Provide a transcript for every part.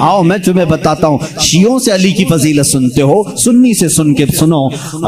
आओ मैं तुम्हें बताता हूँ, शियों से अली की फजीलत सुनते हो, सुन्नी से सुन के सुनो।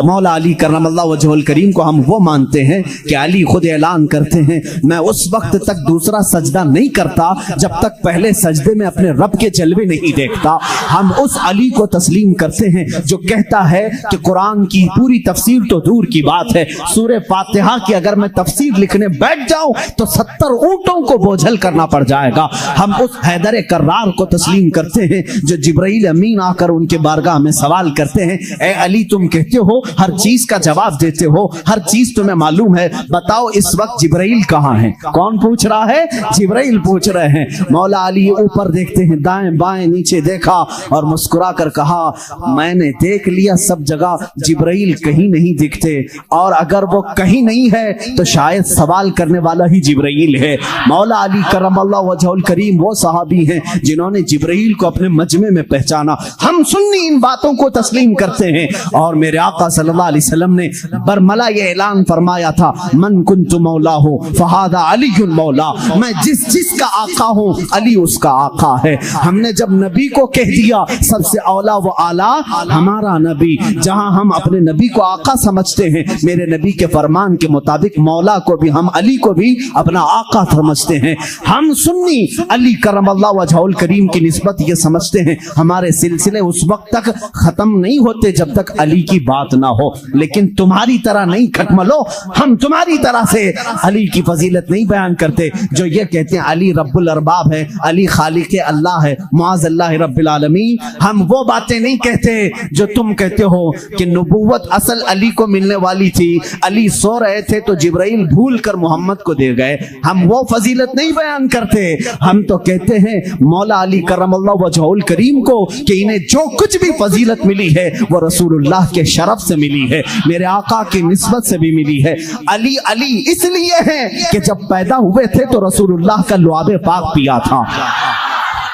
मौला अली करमल्लाहु वजहुल करीम को हम वो मानते हैं कि अली खुद ऐलान करते हैं, मैं उस वक्त तक दूसरा सजदा नहीं करता जब तक पहले सजदे में अपने रब के जलवे नहीं देखता। हम उस अली को तस्लीम करते हैं जो कहता है कि कुरान की पूरी तफसीर तो दूर की बात है, सूरह फातिहा की अगर मैं तफसीर लिखने बैठ जाऊं तो 70 ऊंटों को बोझल करना पड़ जाएगा। हम उस हैदर कर्रार को तस्लीम करते हैं जो जिब्राइल अमीन आकर उनके बारगाह में सवाल करते हैं, ए अली तुम कहते हो हर चीज का जवाब देते हो, हर चीज तुम्हें मालूम है, बताओ इस वक्त जिब्राइल कहाँ है? कौन पूछ रहा है? जिब्राइल पूछ रहे हैं। मौला अली ऊपर देखते हैं, दाएं बाएं नीचे देखा और मुस्कुरा कर कहा, मैंने देख लिया सब जगह जिब्राइल कहीं नहीं दिखते, और अगर वो कहीं नहीं है तो शायद सवाल करने वाला ही जिब्राइल है। मौला अली करमल्लाहु वजहुल करीम वो सहाबी हैं जिन्होंने जिब्राइल को अपने मजमे में पहचाना। हम सुन्नी इन बातों को तस्लीम करते हैं। और मेरे आका सल्लल्लाहु अलैहि वसल्लम ने बरमला ये ऐलान फरमाया था, मन कुन्तु मौला हो फहादा अलीयुल मौला, मैं जिसका आका हूँ अली उसका आका है। हमने जब नबी को कह दिया सबसे औला व आला हमारा नबी, जहां हम अपने नबी को आका समझते हैं, मेरे नबी के फरमान के मुताबिक मौला को भी हम अली को भी अपना आका समझते हैं। हम सुन्नी अली करमल्लाहु वजहुल करीम की निस्बत ये समझते हैं हमारे सिलसिले उस वक्त तक खत्म नहीं होते जब तक अली की बात ना हो। लेकिन तुम्हारी तरह नहीं खटमलो, हम तुम्हारी तरह से अली की फजीलत नहीं बयान करते जो ये कहते हैं अली रब्बुल अरबाब है, अली खालिक अल्लाह है, मुआज़ अल्लाह रब्बिल आलमीन। हम वो बातें नहीं कहते जो तुम कहते हो कि नबूवत असल अली को मिलने वाली थी, अली सो रहे थे तो जिब्राइल भूल कर मोहम्मद को दे गए। हम वो फजीलत नहीं बयान करते। हम तो कहते हैं मौला अली करमल्लाहु वजहुल करीम को कि इन्हें जो कुछ भी फजीलत मिली है वो रसूलुल्लाह के शरफ से मिली है, मेरे आका की निस्बत से भी मिली है। अली अली इसलिए है कि जब पैदा हुए थे तो रसूलुल्लाह का लुआबे पाक पिया था।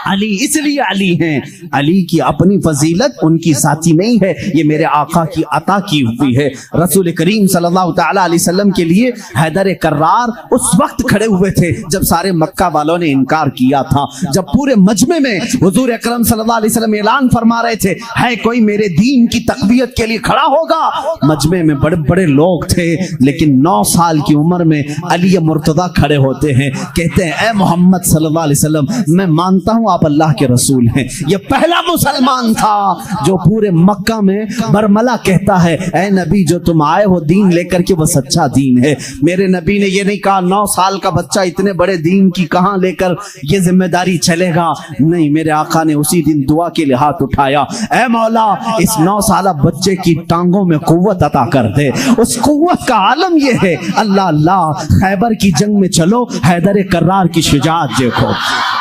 अली इसलिए अली हैं, अली की अपनी फजीलत उनकी साथी नहीं है, ये मेरे आका की अता की हुई है। रसूल करीम सल्लल्लाहु तआला अलैहि वसल्लम के लिए हैदर कर्रार उस वक्त खड़े हुए थे जब सारे मक्का वालों ने इनकार किया था, जब पूरे मजमे में हुजूर अकरम सल्लल्लाहु अलैहि वसल्लम ऐलान फरमा रहे थे, है कोई मेरे दीन की तकबीयत के लिए खड़ा होगा? मजमे में बड़े बड़े लोग थे, लेकिन 9 साल की उम्र में अली मुर्तदा खड़े होते हैं, कहते हैं, ए मोहम्मद सल्लल्लाहु अलैहि वसल्लम, मैं मानता हूं आप अल्लाह के रसूल हैं। ये पहला मुसलमान था जो पूरे मक्का में बरमला कहता है, ऐ नबी जो तुम आए हो दीन लेकर के वो सच्चा दीन है। मेरे नबी ने ये नहीं कहा 9 साल का बच्चा इतने बड़े दीन की कहां लेकर ये जिम्मेदारी चलेगा, नहीं, मेरे आका ने उसी दिन दुआ के लिए हाथ उठाया, ऐ मौला इस 9 साल बच्चे की टांगों में कुव्वत अता कर दे। उस कुव्वत का आलम ये है, अल्लाह अल्लाह, खैबर की जंग में चलो, हैदर कर्रार की शुजाअत देखो।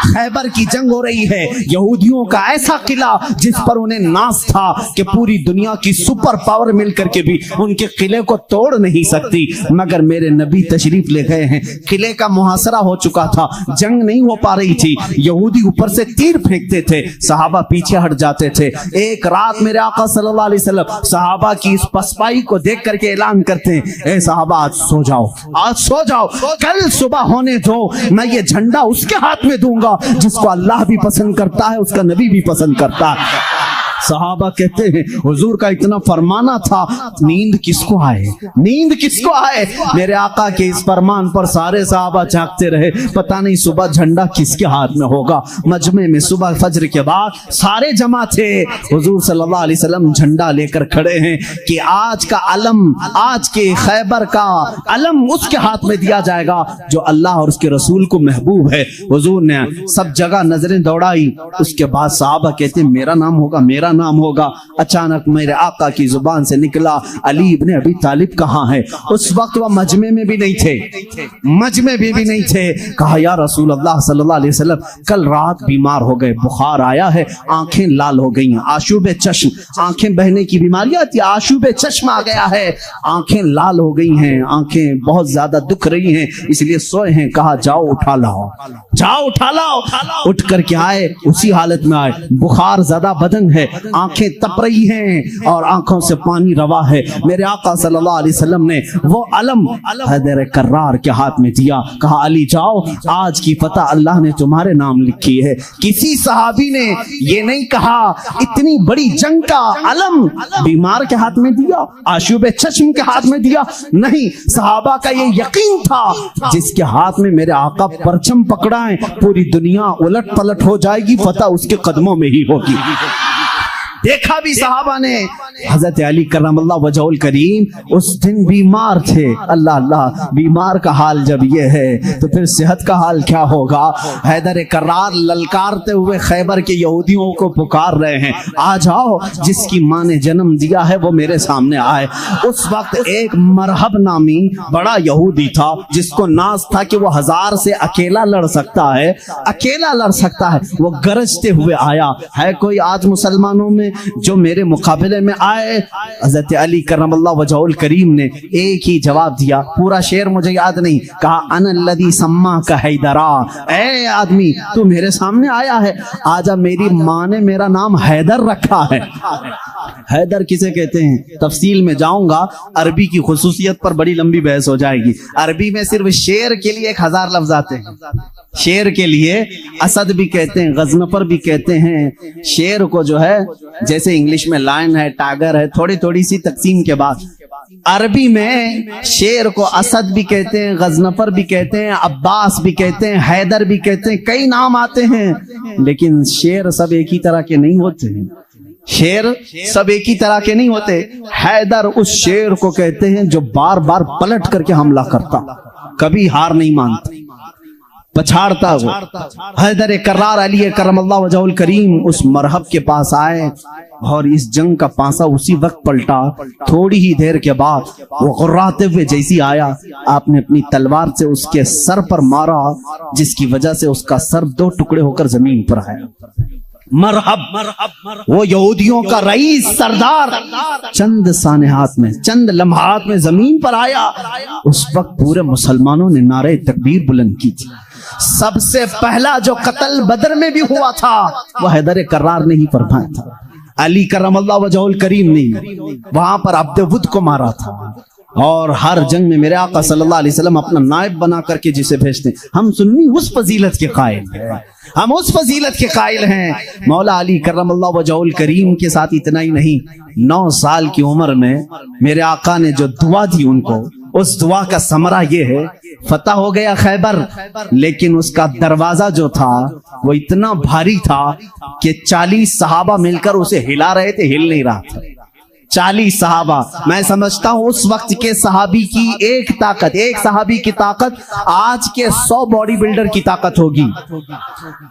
खैबर की जंग हो रही है, यहूदियों का ऐसा किला जिस पर उन्हें नाज था कि पूरी दुनिया की सुपर पावर मिलकर के भी उनके किले को तोड़ नहीं सकती, मगर मेरे नबी तशरीफ ले गए हैं। किले का मुहासरा हो चुका था, जंग नहीं हो पा रही थी, यहूदी ऊपर से तीर फेंकते थे, सहाबा पीछे हट जाते थे। एक रात मेरे आका सल्लल्लाहु अलैहि वसल्लम सहाबा की इस पसपाई को देख करके ऐलान करते हैं, ए सहाबा आज सो जाओ, आज सो जाओ, कल सुबह होने दो, मैं ये झंडा उसके हाथ में दूंगा जिसको अल्लाह भी पसंद करता है, उसका नबी भी पसंद करता है। सहाबा कहते हैं हुजूर का इतना फरमाना था, नींद किसको आए, नींद किसको आए? मेरे आका के इस फरमान पर सारे सहाबा झांकते रहे, पता नहीं सुबह झंडा किसके हाथ में होगा। मजमे में सुबह फजर के बाद सारे जमा थे, हुजूर सल्लल्लाहु अलैहि वसल्लम झंडा लेकर खड़े हैं कि आज का अलम, आज के खैबर का अलम उसके हाथ में दिया जाएगा जो अल्लाह और उसके रसूल को महबूब है। हुजूर ने सब जगह नजरें दौड़ाई, उसके बाद सहाबा कहते हैं मेरा नाम होगा, मेरा नाम होगा। अचानक मेरे आका की जुबान से निकला, अली इब्ने अबी तालिब कहाँ है? उस वक्त वह मजमे में भी नहीं थे, मजमे में भी नहीं थे। कहा या रसूल अल्लाह सल्लल्लाहु अलैहि वसल्लम, कल रात बीमार हो गए, बुखार आया है, आंखें लाल हो गई हैं, आशूबे चश्म, आंखें बहने की बीमारी आती है, आशूबे चश्म आ गया है, आंखें लाल हो गई हैं, आंखें बहुत ज्यादा दुख रही हैं, इसलिए सोए हैं। कहा जाओ उठा लाओ। जाओ उठा लाओ। उठ कर के आए, उसी हालत में आए, बुखार ज़्यादा बदन है, आंखें तप रही हैं और आंखों से पानी रवा है। मेरे आका सल्लल्लाहु अलैहि वसल्लम ने वो अलम हैदर कर्रार के हाथ में दिया, कहा अली जाओ, आज की फतह अल्लाह ने तुम्हारे नाम लिखी है। किसी सहाबी ने ये नहीं कहा इतनी बड़ी जंग का अलम बीमार के हाथ में दिया, आशूब चश्म के हाथ में दिया, नहीं, सहाबा का ये यकीन था जिसके हाथ में मेरे आका परचम पकड़ा है, पूरी दुनिया उलट पलट हो जाएगी, फतह उसके कदमों में ही होगी। देखा भी सहाबा ने, हजरत अली करमल्लाहु वजहुल करीम उस दिन बीमार थे। अल्लाह अल्लाह, बीमार का हाल जब ये है तो फिर सेहत का हाल क्या होगा। हैदर कर्रार ललकारते हुए खैबर के यहूदियों को पुकार रहे हैं, आ जाओ, जिसकी माँ ने जन्म दिया है वो मेरे सामने आए। उस वक्त एक मरहब नामी बड़ा यहूदी था जिसको नाज था कि वो 1000 से अकेला लड़ सकता है, अकेला लड़ सकता है। वो गरजते हुए आया, है कोई आज मुसलमानों में जो मेरे मुकाबले में आए। हज़रत अली करमल्लाहु वजहुल करीम ने एक ही जवाब दिया, पूरा शेर मुझे याद नहीं, कहा अनल्लज़ी सम्मा का हैदरा, ए आदमी तू मेरे सामने आया है, आजा, मेरी माँ ने मेरा नाम हैदर रखा है। हैदर किसे कहते हैं तफसील में जाऊंगा, अरबी की खुसूसियत पर बड़ी लंबी बहस हो जाएगी। अरबी में सिर्फ शेर के लिए 1000 लफ्ज आते हैं। शेर के लिए असद भी कहते हैं, गजनफर भी कहते हैं। शेर को जो है जैसे इंग्लिश में लायन है, टाइगर है, थोड़ी थोड़ी सी तकसीम के बाद अरबी में शेर को असद भी कहते हैं, गजनफर भी कहते हैं, अब्बास भी कहते हैं, हैदर भी कहते हैं, कई नाम आते हैं। लेकिन शेर सब एक ही तरह के नहीं होते हैं, शेर सब एक ही तरह के नहीं होते। हैदर उस शेर को कहते हैं जो बार बार पलट करके हमला करता, कभी हार नहीं मानता, पछाड़ता हो। हैदर कर्रार अली करमल्लाहु वजहुल करीम उस मरहब के पास आए और इस जंग का पासा उसी वक्त पलटा। थोड़ी ही देर के बाद वो गुर्राते हुए जैसी आया, आपने अपनी तलवार से उसके सर पर मारा, जिसकी वजह से उसका सर 2 टुकड़े होकर जमीन पर आया। मरहब वो यहूदियों का रईस सरदार चंद सानेहात में, चंद लम्हात में जमीन पर आया। उस वक्त पूरे मुसलमानों ने नारे तकबीर बुलंद की थी। सबसे पहला जो कत्ल बदर में भी हुआ था वो हैदर कर्रार ने ही फरमाया था। अली करमल्लाहु वजहुल करीम ने वहां पर अब्दुवुद को मारा था। और हर जंग में मेरे आका सल्लल्लाहु अलैहि वसल्लम अपना नायब बना करके जिसे भेजते हैं। हम सुन्नी उस फजीलत के कायल हैं, हम उस फजीलत के कायल हैं। मौला अली करमल्लाहु वजहुल करीम के साथ इतना ही नहीं, 9 साल की उम्र में मेरे आका ने जो दुआ दी उनको, उस दुआ का समरा ये है, फतह हो गया खैबर, लेकिन उसका दरवाजा जो था वो इतना भारी था कि 40 सहाबा मिलकर उसे हिला रहे थे, हिल नहीं रहा था। 40 सहाबा, मैं समझता हूं उस वक्त के सहाबी की एक ताकत, एक सहाबी की ताकत आज के 100 बॉडी बिल्डर की ताकत होगी।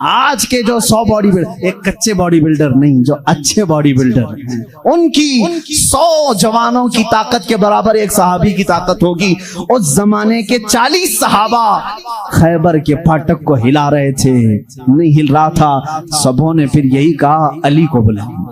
आज के जो 100 बॉडी बिल्डर, एक कच्चे बॉडी बिल्डर नहीं, जो अच्छे बॉडी बिल्डर हैं, उनकी 100 जवानों की ताकत के बराबर एक सहाबी की ताकत होगी। उस जमाने के 40 सहाबा खैबर के फाटक को हिला रहे थे, नहीं हिल रहा था। सबों ने फिर यही कहा, अली को बुलाओ,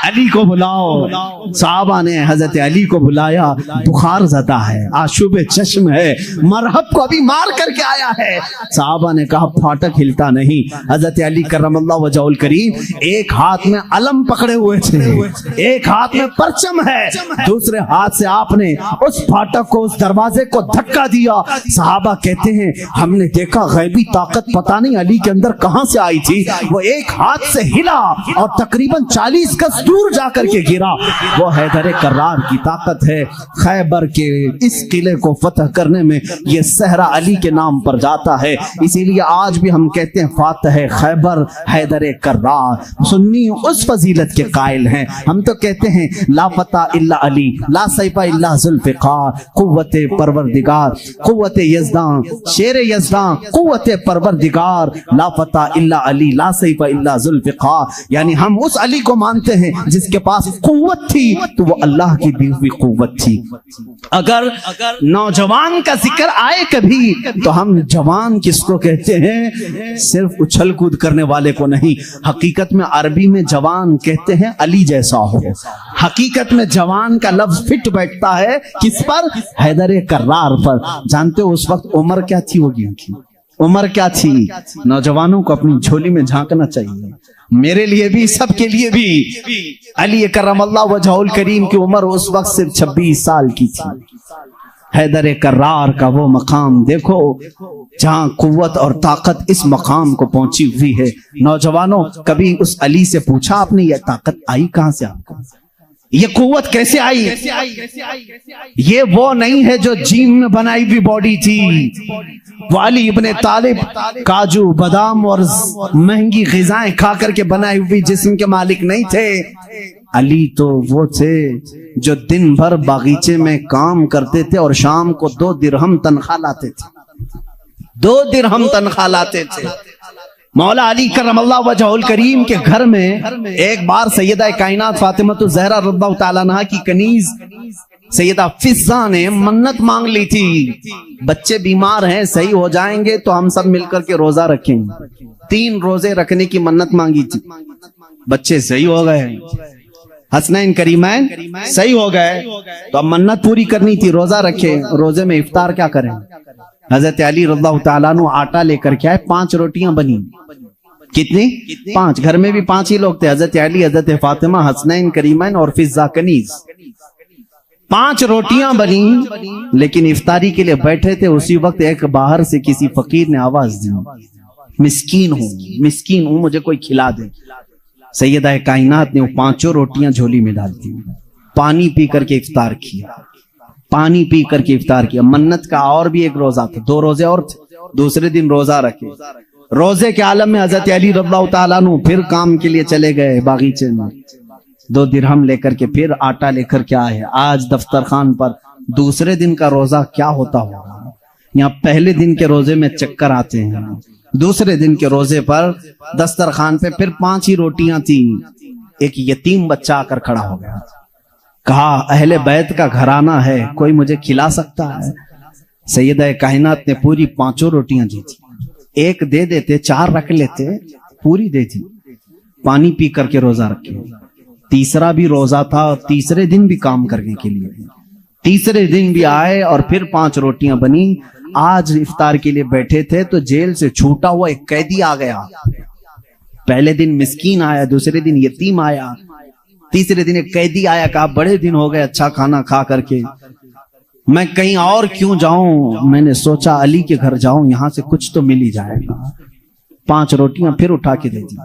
अली को बुलाओ। साहबा ने हजरत अली को बुलाया। बुखार ज़दा है, आशुब चश्म है, मरहब को अभी मार करके आया है। साहबा ने कहा फाटक हिलता नहीं। हजरत अली करमल्लाहु वजहुल करीम एक हाथ में अलम पकड़े हुए थे, एक हाथ में परचम है, दूसरे हाथ से आपने उस फाटक को, उस दरवाजे को धक्का दिया। साहबा कहते हैं हमने देखा गैबी ताकत पता नहीं अली के अंदर कहां से आई थी, वो एक हाथ से हिला और तकरीबन 40 गज दूर जाकर के गिरा। वो हैदर कर्रार की ताकत है। खैबर के इस किले को फतह करने में ये सहरा अली के नाम पर जाता है, इसीलिए आज भी हम कहते हैं फातह खैबर हैदर कर्रार। सुन्नी उस फजीलत के कायल हैं। हम तो कहते हैं ला फतह इल्ला अली, ला सैफा इल्ला जुल्फ़िकार, कुव्वते परवरदिगार, कुव्वते यज़दान, शेर यज़दान, कुव्वते परवरदिगार, ला फतह इल्ला अली, ला सैफा इल्ला जुल्फ़िकार। यानी हम उस अली को मानते हैं जिसके पास कुव्वत थी तो वो अल्लाह की दी हुई कुव्वत थी। अगर नौजवान का जिक्र आए कभी तो हम जवान किसको कहते हैं? सिर्फ उछल कूद करने वाले को नहीं, हकीकत में अरबी में जवान कहते हैं अली जैसा हो। हकीकत में जवान का लफ्ज फिट बैठता है किस पर? हैदर कर्रार पर। जानते हो उस वक्त उम्र क्या थी होगी उनकी? عمر کیا تھی؟ نوجوانوں کو اپنی جھولی میں جھانکنا چاہیے، میرے لیے بھی، سب کے لیے بھی۔ علی کرم اللہ وجہہ الکریم کی عمر اس وقت صرف 26 سال کی تھی۔ حیدر کرار کا وہ مقام دیکھو جہاں قوت اور طاقت اس مقام کو پہنچی ہوئی ہے۔ نوجوانوں، کبھی اس علی سے پوچھا آپ نے یہ طاقت آئی کہاں سے آپ کو؟ یہ قوت کیسے آئی؟ یہ وہ نہیں ہے جو جیم میں بنائی ہوئی باڈی تھی۔ وہ علی ابن طالب کاجو بادام اور مہنگی غذائیں کھا کر کے بنائی ہوئی جسم کے مالک نہیں تھے۔ علی تو وہ تھے جو دن بھر باغیچے میں کام کرتے تھے اور شام کو 2 درہم تنخواہ لاتے تھے، 2 درہم تنخواہ لاتے تھے۔ مولا علی کرم اللہ وجہہ الکریم کے گھر میں ایک بار سیدہ کائنات فاطمہ الزہرا رضی اللہ تعالیٰ عنہا کی کنیز سیدہ فضہ نے منت مانگ لی تھی، بچے بیمار ہیں، صحیح ہو جائیں گے تو ہم سب مل کر کے روزہ رکھیں گے۔ 3 روزے رکھنے کی منت مانگی تھی، بچے صحیح ہو گئے، حسنین کریمین صحیح ہو گئے، تو اب منت پوری کرنی تھی، روزہ رکھے۔ روزے میں افطار کیا کریں؟ حضرت علی رضی اللہ تعالیٰ عنہ آٹا لے کر کے آئے، 5 روٹیاں بنی۔ کتنی؟ 5۔ گھر میں بھی 5 ہی لوگ تھے، حضرت علی، حضرت فاطمہ، حسنین کریمین اور فضہ کنیز۔ 5 روٹیاں بنی، لیکن افطاری کے لیے بیٹھے تھے، اسی وقت ایک باہر سے کسی فقیر نے آواز دی، مسکین ہوں، مجھے کوئی کھلا دے۔ سیدہ کائنات نے وہ 5 روٹیاں جھولی میں ڈال دی، پانی پی کر کے افطار کیا، پانی پی کر کے افطار کیا۔ منت کا اور بھی ایک روزہ تھا، 2 روزے اور تھے، دوسرے دن روزہ رکھے۔ روزے کے عالم میں حضرت علی رضی اللہ تعالیٰ عنہ پھر کام کے لیے چلے گئے باغیچے میں، 2 درہم لے کر کے پھر آٹا لے کر کے آئے۔ آج دفتر خان پر دوسرے دن کا روزہ کیا ہوتا ہوگا؟ یہاں پہلے دن کے روزے میں چکر آتے ہیں، دوسرے دن کے روزے پر دسترخوان پہ پھر 5 ہی روٹیاں تھیں۔ ایک یتیم بچہ آ کر کھڑا ہو گیا، کہا اہل بیت کا گھرانہ ہے، کوئی مجھے کھلا سکتا ہے؟ سیدہ کائنات نے پوری 5 روٹیاں دی تھی، 1 دے دیتے، 4 رکھ لیتے، پوری دے دی، پانی پی کر کے روزہ رکھے۔ تیسرا بھی روزہ تھا اور تیسرے دن بھی کام کرنے کے لیے، تیسرے دن بھی آئے اور پھر 5 روٹیاں بنی۔ آج افطار کے لیے بیٹھے تھے تو جیل سے چھوٹا ہوا ایک قیدی آ گیا۔ پہلے دن مسکین آیا، دوسرے دن یتیم آیا، تیسرے دن ایک قیدی آیا، کہا بڑے دن ہو گئے اچھا کھانا کھا کر کے، میں کہیں اور کیوں جاؤں؟ میں نے سوچا علی کے گھر جاؤں، یہاں سے کچھ تو مل ہی جائے گا۔ 5 روٹیاں پھر اٹھا کے دے دی،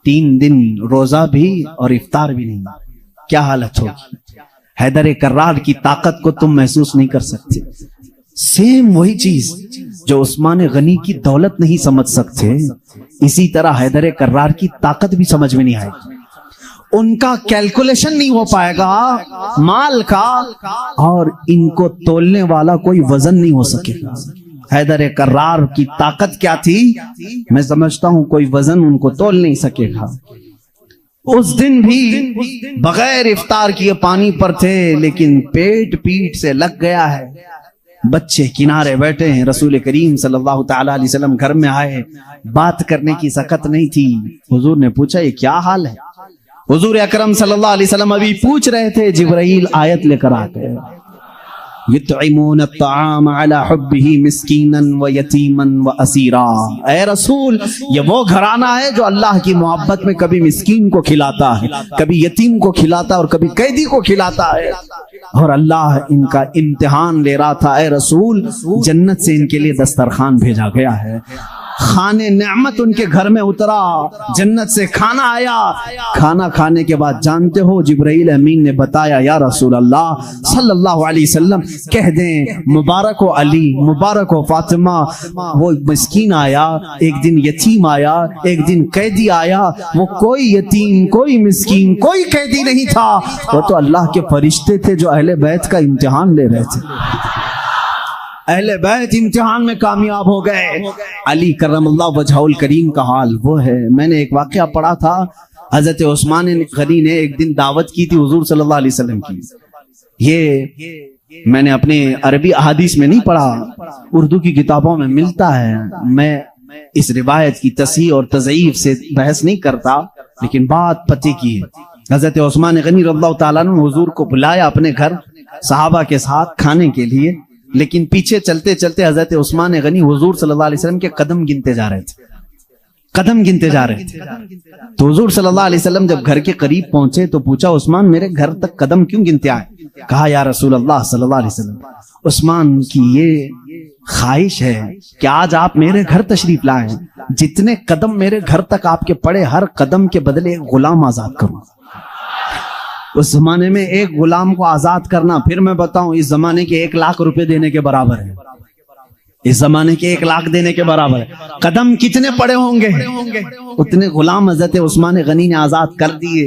3 دن روزہ بھی اور افطار بھی نہیں۔ کیا حالت ہوگی؟ حیدر کرار کی طاقت کو تم محسوس نہیں کر سکتے۔ سیم وہی چیز جو عثمان غنی کی دولت نہیں سمجھ سکتے، اسی طرح حیدر کرار کی طاقت بھی سمجھ میں نہیں آئے گی۔ ان کا کیلکولیشن نہیں ہو پائے گا مال کا، اور ان کو تولنے والا کوئی وزن نہیں ہو سکے گا۔ حیدر کرار کی طاقت کیا تھی؟ میں سمجھتا ہوں کوئی وزن ان کو تول نہیں سکے گا۔ اس دن بھی بغیر افطار کیے پانی پر تھے، لیکن پیٹ سے لگ گیا ہے۔ بچے کنارے بیٹھے ہیں، رسول کریم صلی اللہ تعالیٰ علیہ وسلم گھر میں آئے، بات کرنے کی سکت نہیں تھی۔ حضور نے پوچھا یہ کیا حال ہے؟ حضور اکرم صلی اللہ علیہ وسلم ابھی پوچھ رہے تھے، جبرائیل آیت لے کر آ گئے، یطعمون الطعام علی حبہ مسکینا ویتیما واسیرا۔ اے رسول، یہ وہ گھرانہ ہے جو اللہ کی محبت میں کبھی مسکین کو کھلاتا ہے، کبھی یتیم کو کھلاتا ہے اور کبھی قیدی کو کھلاتا ہے، اور اللہ ان کا امتحان لے رہا تھا۔ اے رسول، جنت سے ان کے لیے دسترخوان بھیجا گیا ہے، کھانے نعمت ان کے گھر میں اترا، جنت سے کھانا آیا۔ کھانا کھانے کے بعد جانتے ہو جبرائیل امین نے بتایا، یا رسول اللہ صلی اللہ علیہ وسلم کہہ دیں مبارک ہو علی، مبارک ہو فاطمہ، وہ مسکین آیا، ایک دن یتیم آیا، ایک دن قیدی آیا، وہ کوئی یتیم، کوئی مسکین، کوئی قیدی نہیں تھا، وہ تو اللہ کے فرشتے تھے جو اہل بیت کا امتحان لے رہے تھے۔ اہل بیت امتحان میں کامیاب ہو گئے۔ علی کرم اللہ وجہہ الکریم کا حال وہ ہے۔ میں نے ایک واقعہ پڑھا تھا، حضرت عثمان غنی نے ایک دن دعوت کی تھی حضور صلی اللہ علیہ وسلم کی۔ یہ میں نے اپنے عربی احادیث میں نہیں پڑھا، اردو کی کتابوں میں ملتا ہے۔ میں اس روایت کی تصحیح اور تضعیف سے بحث نہیں کرتا، لیکن بات پتے کی ہے۔ حضرت عثمان غنی رضی اللہ تعالیٰ نے حضور کو بلایا اپنے گھر صحابہ کے ساتھ کھانے کے لیے۔ لیکن پیچھے چلتے چلتے حضرت عثمان غنی حضور صلی اللہ علیہ وسلم کے قدم گنتے جا رہے تھے، قدم گنتے جا رہے تھے. تو حضور صلی اللہ علیہ وسلم جب گھر کے قریب پہنچے تو پوچھا عثمان میرے گھر تک قدم کیوں گنتے آئے؟ کہا یا رسول اللہ صلی اللہ علیہ وسلم عثمان کی یہ خواہش ہے کہ آج آپ میرے گھر تشریف لائیں، جتنے قدم میرے گھر تک آپ کے پڑے ہر قدم کے بدلے ایک غلام آزاد کروں. اس زمانے میں ایک غلام کو آزاد کرنا، پھر میں بتاؤں، اس زمانے کے 1,00,000 روپے دینے کے برابر ہے. اس زمانے کے 1,00,000 دینے کے برابر ہے. قدم کتنے پڑے ہوں گے اتنے غلام حضرت عثمان غنی نے آزاد کر دیے.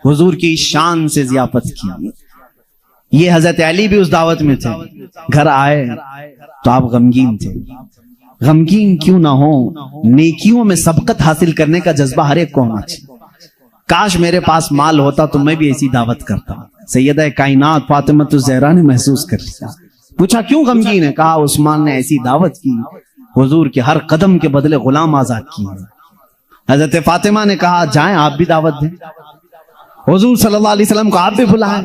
حضور کی شان سے ضیافت کی. یہ حضرت علی بھی اس دعوت میں تھے. گھر آئے تو آپ غمگین تھے. غمگین کیوں نہ ہو، نیکیوں میں سبقت حاصل کرنے کا جذبہ ہر ایک کو ہونا چاہیے. کاش میرے پاس مال ہوتا تو میں بھی ایسی دعوت کرتا. سیدہ کائنات فاطمہ الزہرا نے محسوس کر لیا. پوچھا کیوں غمگین ہے؟ کہا عثمان نے ایسی دعوت کی، حضور کے ہر قدم کے بدلے غلام آزاد کیے. حضرت فاطمہ نے کہا جائیں آپ بھی دعوت دیں. حضور صلی اللہ علیہ وسلم کو آپ بھی بلائیں،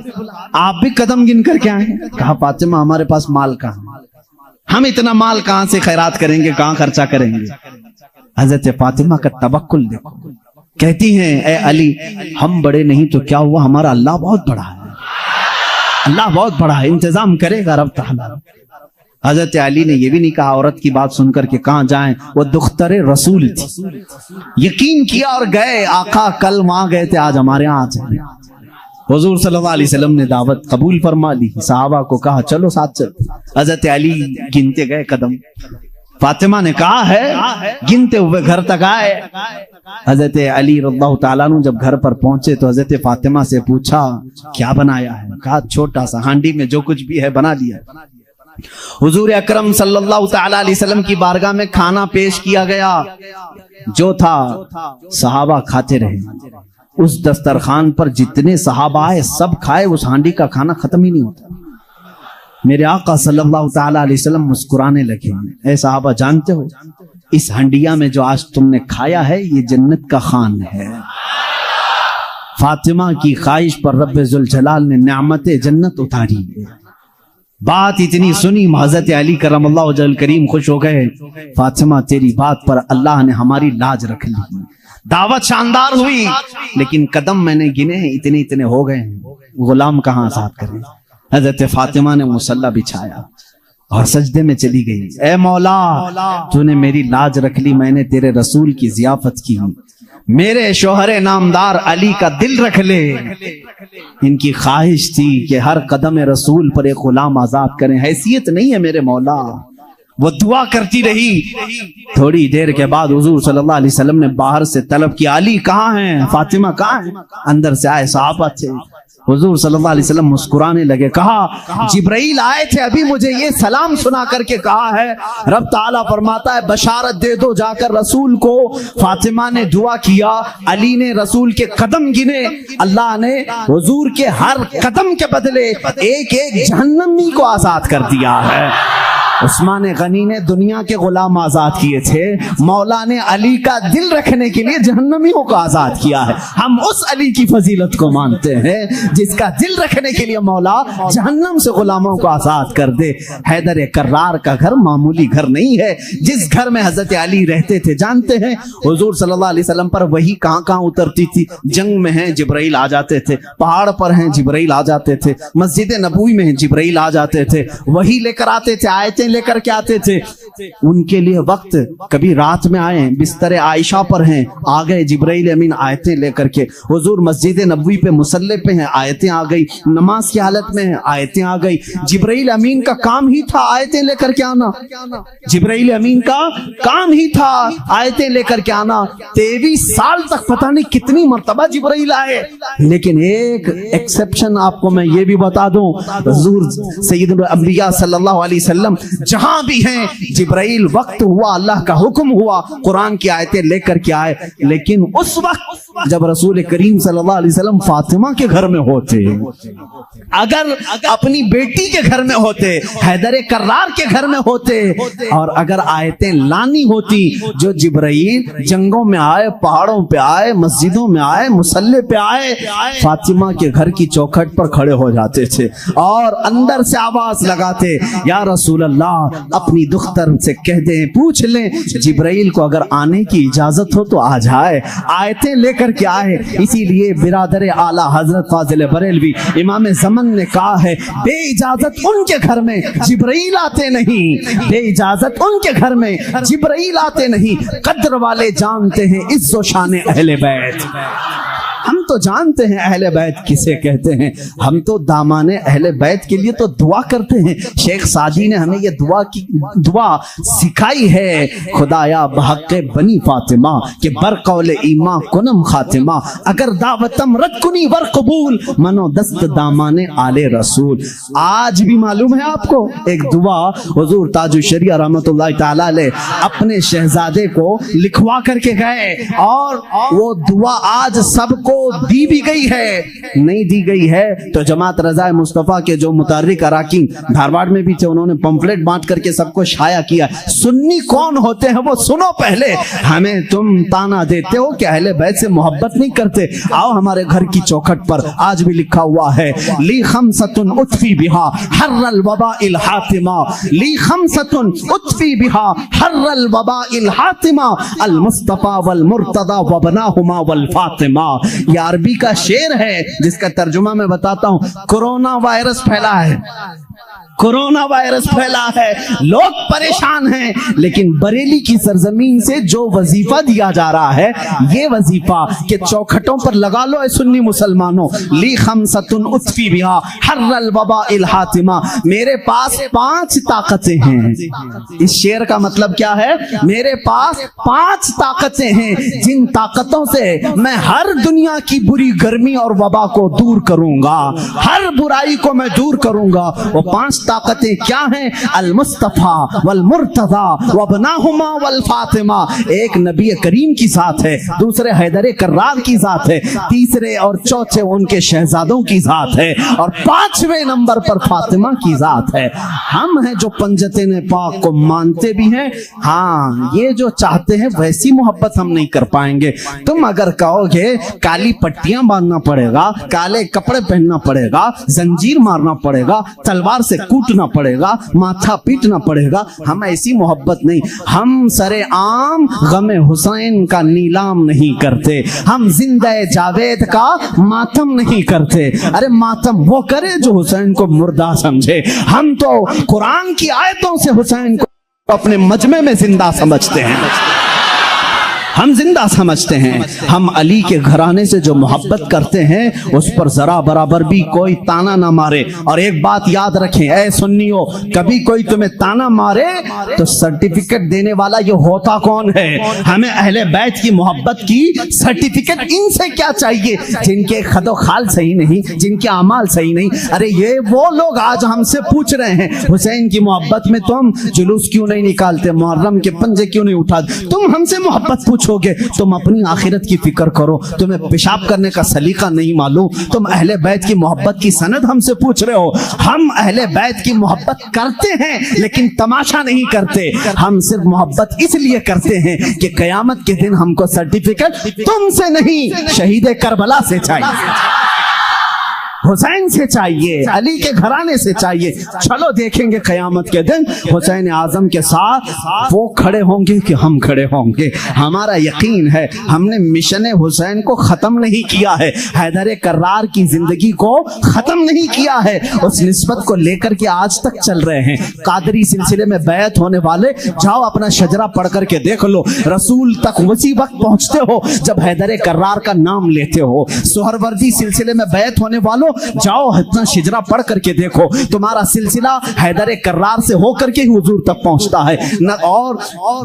آپ بھی قدم گن کر کے آئیں. کہا فاطمہ ہمارے پاس مال کہاں، ہم اتنا مال کہاں سے خیرات کریں گے، کہاں خرچہ کریں گے. حضرت فاطمہ کا توکل دیکھو. کہتی ہیں اے علی ہم بڑے نہیں تو کیا ہوا، ہمارا اللہ بہت بڑا ہے، اللہ بہت بڑا ہے، انتظام کرے گا رب تعالیٰ. حضرت علی نے یہ بھی نہیں کہا عورت کی بات سن کر کہ کہاں جائیں، وہ دختر رسول تھی. یقین کیا اور گئے. آقا کل وہاں گئے تھے، آج ہمارے یہاں آ. حضور صلی اللہ علیہ وسلم نے دعوت قبول فرما لی. صحابہ کو کہا چلو ساتھ چل. حضرت علی گنتے گئے قدم. فاطمہ نے کہا ہے گنتے ہوئے گھر تک آئے. حضرت علی رضی اللہ تعالیٰ عنہ جب گھر پر پہنچے تو حضرت فاطمہ سے پوچھا کیا بنایا ہے؟ کہا چھوٹا سا ہانڈی میں جو کچھ بھی ہے بنا لیا. حضور اکرم صلی اللہ تعالیٰ علیہ وسلم کی بارگاہ میں کھانا پیش کیا گیا. جو تھا صحابہ کھاتے رہے. اس دسترخوان پر جتنے صحابہ آئے سب کھائے، اس ہانڈی کا کھانا ختم ہی نہیں ہوتا. میرے آقا صلی اللہ تعالیٰ علیہ وسلم مسکرانے لگے. اے صحابہ جانتے ہو اس ہنڈیا میں جو آج تم نے کھایا ہے یہ جنت کا خوان ہے. فاطمہ کی خواہش پر رب ذوالجلال نے نعمت جنت اتاری ہے. بات اتنی سنی حضرت علی کرم اللہ وجہ الکریم خوش ہو گئے. فاطمہ تیری بات پر اللہ نے ہماری لاج رکھ لی. دعوت شاندار ہوئی لیکن قدم میں نے گنے ہیں اتنے اتنے ہو گئے ہیں، غلام کہاں آزاد کریں. حضرت فاطمہ نے مصلی بچھایا اور سجدے میں چلی گئی. اے مولا تو نے میری لاج رکھ لی، میں نے تیرے رسول کی ضیافت کی. میرے شوہر نامدار علی کا دل رکھ لے. ان کی خواہش تھی کہ ہر قدم رسول پر ایک غلام آزاد کریں. حیثیت نہیں ہے میرے مولا. وہ دعا کرتی رہی. تھوڑی دیر کے بعد حضور صلی اللہ علیہ وسلم نے باہر سے طلب کیا علی کہاں ہیں، فاطمہ کہاں ہیں؟ اندر سے آئے صحابہ تھے. حضور صلی اللہ علیہ وسلم مسکرانے لگے. کہا جبرائیل آئے تھے ابھی مجھے یہ سلام سنا کر کے کہا ہے رب تعالیٰ فرماتا ہے بشارت دے دو جا کر رسول کو. فاطمہ نے دعا کیا، علی نے رسول کے قدم گنے. اللہ نے حضور کے ہر قدم کے بدلے ایک ایک جہنمی کو آزاد کر دیا ہے. عثمان غنی نے دنیا کے غلام آزاد کیے تھے، مولا نے علی کا دل رکھنے کے لیے جہنمیوں کو آزاد کیا ہے. ہم اس علی کی فضیلت کو مانتے ہیں جس کا دل رکھنے کے لیے مولا جہنم سے غلاموں کو آزاد کر دے. حیدر کرار کا گھر معمولی گھر نہیں ہے. جس گھر میں حضرت علی رہتے تھے جانتے ہیں حضور صلی اللہ علیہ وسلم پر وہی کہاں کہاں اترتی تھی. جنگ میں ہیں جبرائیل آ جاتے تھے، پہاڑ پر ہیں جبرائیل آ جاتے تھے، مسجد نبوی میں ہیں جبرائیل آ جاتے تھے، وہی لے کر آتے تھے، آیتیں لے کر کے آتے تھے. ان کے لیے وقت کبھی رات میں آئے بستر عائشہ پر ہیں، آ گئے جبرائیل امین آیتیں لے کر کے. حضور مسجد نبوی پہ مصلی پہ ہیں، آیتیں آ گئی. نماز کی حالت میں ہیں، آیتیں آ گئی. جبرائیل امین کا کام ہی تھا آیتیں لے کر کے آنا. جبرائیل امین کا کام ہی تھا آیتیں لے کر کے آنا. 23 سال تک پتہ نہیں کتنی مرتبہ جبرائیل آئے. لیکن ایک ایکسپشن آپ کو میں یہ بھی بتا دوں، حضور سید الانبیاء صلی اللہ علیہ وسلم جہاں بھی ہیں जिब्राइल वक्त हुआ, अल्लाह का हुक्म हुआ, कुरान की आयतें लेकर के आए। लेकिन उस वक्त जब रसूल करीम सल्लल्लाहु अलैहि वसल्लम फातिमा के घर में होते, अगर अपनी बेटी के घर में होते, हैदर कर्रार के घर में होते, और अगर आयतें लानी होती जो जिब्राइल जंगों में आए, पहाड़ों पे आए, मस्जिदों में आए, मुसल्ले पे आए, फातिमा के घर की चौखट पर खड़े हो जाते थे और अंदर से आवाज लगाते, या रसूल अल्लाह, अपनी दुख्तर से कह दें, पूछ लें जिब्राइल को अगर आने की इजाजत हो तो आ जाए, आयतें लेकर के आए। इसीलिए बिरादर आला हजरत फाजिल बरेलवी इमाम ज़मन ने कहा है, बे इजाजत उनके घर में जिब्राइल आते नहीं, बे इजाजत उनके घर में जिब्राइल आते नहीं। कद्र वाले जानते हैं इज्जो शान अहले बैत। हम तो जानते हैं अहले बैत किसे कहते हैं, हम तो दामाने अहले बैत के लिए तो दुआ करते हैं। शेख सादी ने हमें ये दुआ सिखाई है, खुदाया बहक़ बनी फातिमा के बरकौल ईमा कुनम खातिमा, अगर दावतम रद कुनी वर कबूल, मनो दस्त दामाने आले रसूल। आज भी मालूम है आपको एक दुआ हुजूर ताजुश शरिया रहमतुल्लाह तआला अलैह अपने शहजादे को लिखवा करके गए, और वो दुआ आज सबको दी भी गई है, नहीं दी गई है तो जमात रज़ाए मुस्तफ़ा के जो मुतहर्रिक अराकीन धारवाड़ में भी थे, उन्होंने पंफलेट बांट करके सबको शाया किया। सुन्नी कौन होते हैं वो सुनो पहले। हमें तुम ताना देते हो कि अहले बैत से मोहब्बत नहीं करते, आओ हमारे घर की चौखट पर आज भी लिखा हुआ है, ली खमसतुन उतफी बिहा हर्रल वबाइल हातिमा, ली खमसतुन उतफी बिहा हर्रल वबाइल हातिमा, अल मुस्तफा वल मुर्तदा व बनाहुमा वल फातिमा। ये अरबी का शेर है जिसका तर्जुमा मैं बताता हूं। कोरोना वायरस फैला है, कोरोना वायरस फैला है, लोग परेशान हैं, लेकिन बरेली की सरजमीन से जो वजीफा दिया जा रहा है, ये वजीफा के चौखटों पर लगा लो ऐ सुन्नी मुसलमानों, ली खमसतुन उतफी बिहा हर्रल वबाइल हातिमा, मेरे पास 5 ताकतें हैं। इस शेर का मतलब क्या है? मेरे पास 5 ताकतें हैं जिन ताकतों से मैं हर दुनिया की बुरी गर्मी और वबा को दूर करूंगा, हर बुराई को मैं दूर करूंगा। वो 5 ताकतें क्या हैं? अल मुस्तफा वल मुर्तदा व बनाहुमा वल फातिमा। एक नबी करीम की जात है, दूसरे हैदर कर्रार की जात है, तीसरे और चौथे उनके शहजादों की जात है, और 5वें नंबर पर फातिमा की जात है। हम हैं जो पंजतन पाक को मानते भी हैं, हाँ ये जो चाहते हैं वैसी मोहब्बत हम नहीं कर पाएंगे। तुम अगर कहोगे काली पट्टियां बांधना पड़ेगा, काले कपड़े पहनना पड़ेगा, जंजीर मारना पड़ेगा, तलवार से कूटना पड़ेगा, माथा पीटना पड़ेगा, हम ऐसी मोहब्बत नहीं। हम सरे आम गमे हुसैन का नीलाम नहीं करते, हम जिंदे जावेद का मातम नहीं करते। अरे मातम वो करे जो हुसैन को मुर्दा समझे, हम तो कुरान की आयतों से हुसैन को अपने मजमे में जिंदा समझते हैं, हम जिंदा समझते हैं। हम अली के घराने से जो मोहब्बत करते हैं उस पर जरा बराबर भी कोई ताना ना मारे। और एक बात याद रखें ऐ सुन्नियों, कभी कोई तुम्हें ताना मारे तो सर्टिफिकेट देने वाला ये होता कौन है? हमें अहले बैत की मोहब्बत की सर्टिफिकेट इनसे क्या चाहिए जिनके खदो खाल सही नहीं, जिनके अमाल सही नहीं। अरे ये वो लोग आज हमसे पूछ रहे हैं हुसैन की मोहब्बत में तुम जुलूस क्यों नहीं निकालते, मुहर्रम के पंजे क्यों नहीं उठाते। तुम हमसे मोहब्बत पूछोगे, तुम अपनी आखिरत की फिक्र करो, तुम्हें पेशाब करने का सलीका नहीं मालूम, तुम अहले बैत की मोहब्बत की सनद हमसे पूछ रहे हो। हम अहले बैत की मोहब्बत करते हैं लेकिन तमाशा नहीं करते, हम सिर्फ मोहब्बत इसलिए करते हैं कि कयामत के दिन हमको सर्टिफिकेट तुमसे नहीं शहीद करबला से चाहिए, हुसैन से चाहिए, अली के घराने से चाहिए। चलो देखेंगे कयामत के दिन हुसैन आजम के साथ वो खड़े होंगे कि हम खड़े होंगे। हमारा यकीन है हमने मिशन हुसैन को खत्म नहीं किया है, हैदर कर्रार की जिंदगी को खत्म नहीं किया है, उस निस्बत को लेकर के आज तक चल रहे हैं। कादरी सिलसिले में बैत होने वाले जाओ अपना शजरा पढ़ करके देख लो, रसूल तक उसी वक्त पहुंचते हो जब हैदर कर्रार का नाम लेते हो। सोहरवर्दी सिलसिले में बैत होने वालों جاؤ اتنا شجرا پڑھ کر کے دیکھو، تمہارا سلسلہ حیدر کرار سے ہو کر کے ہی حضور تک پہنچتا ہے۔ اور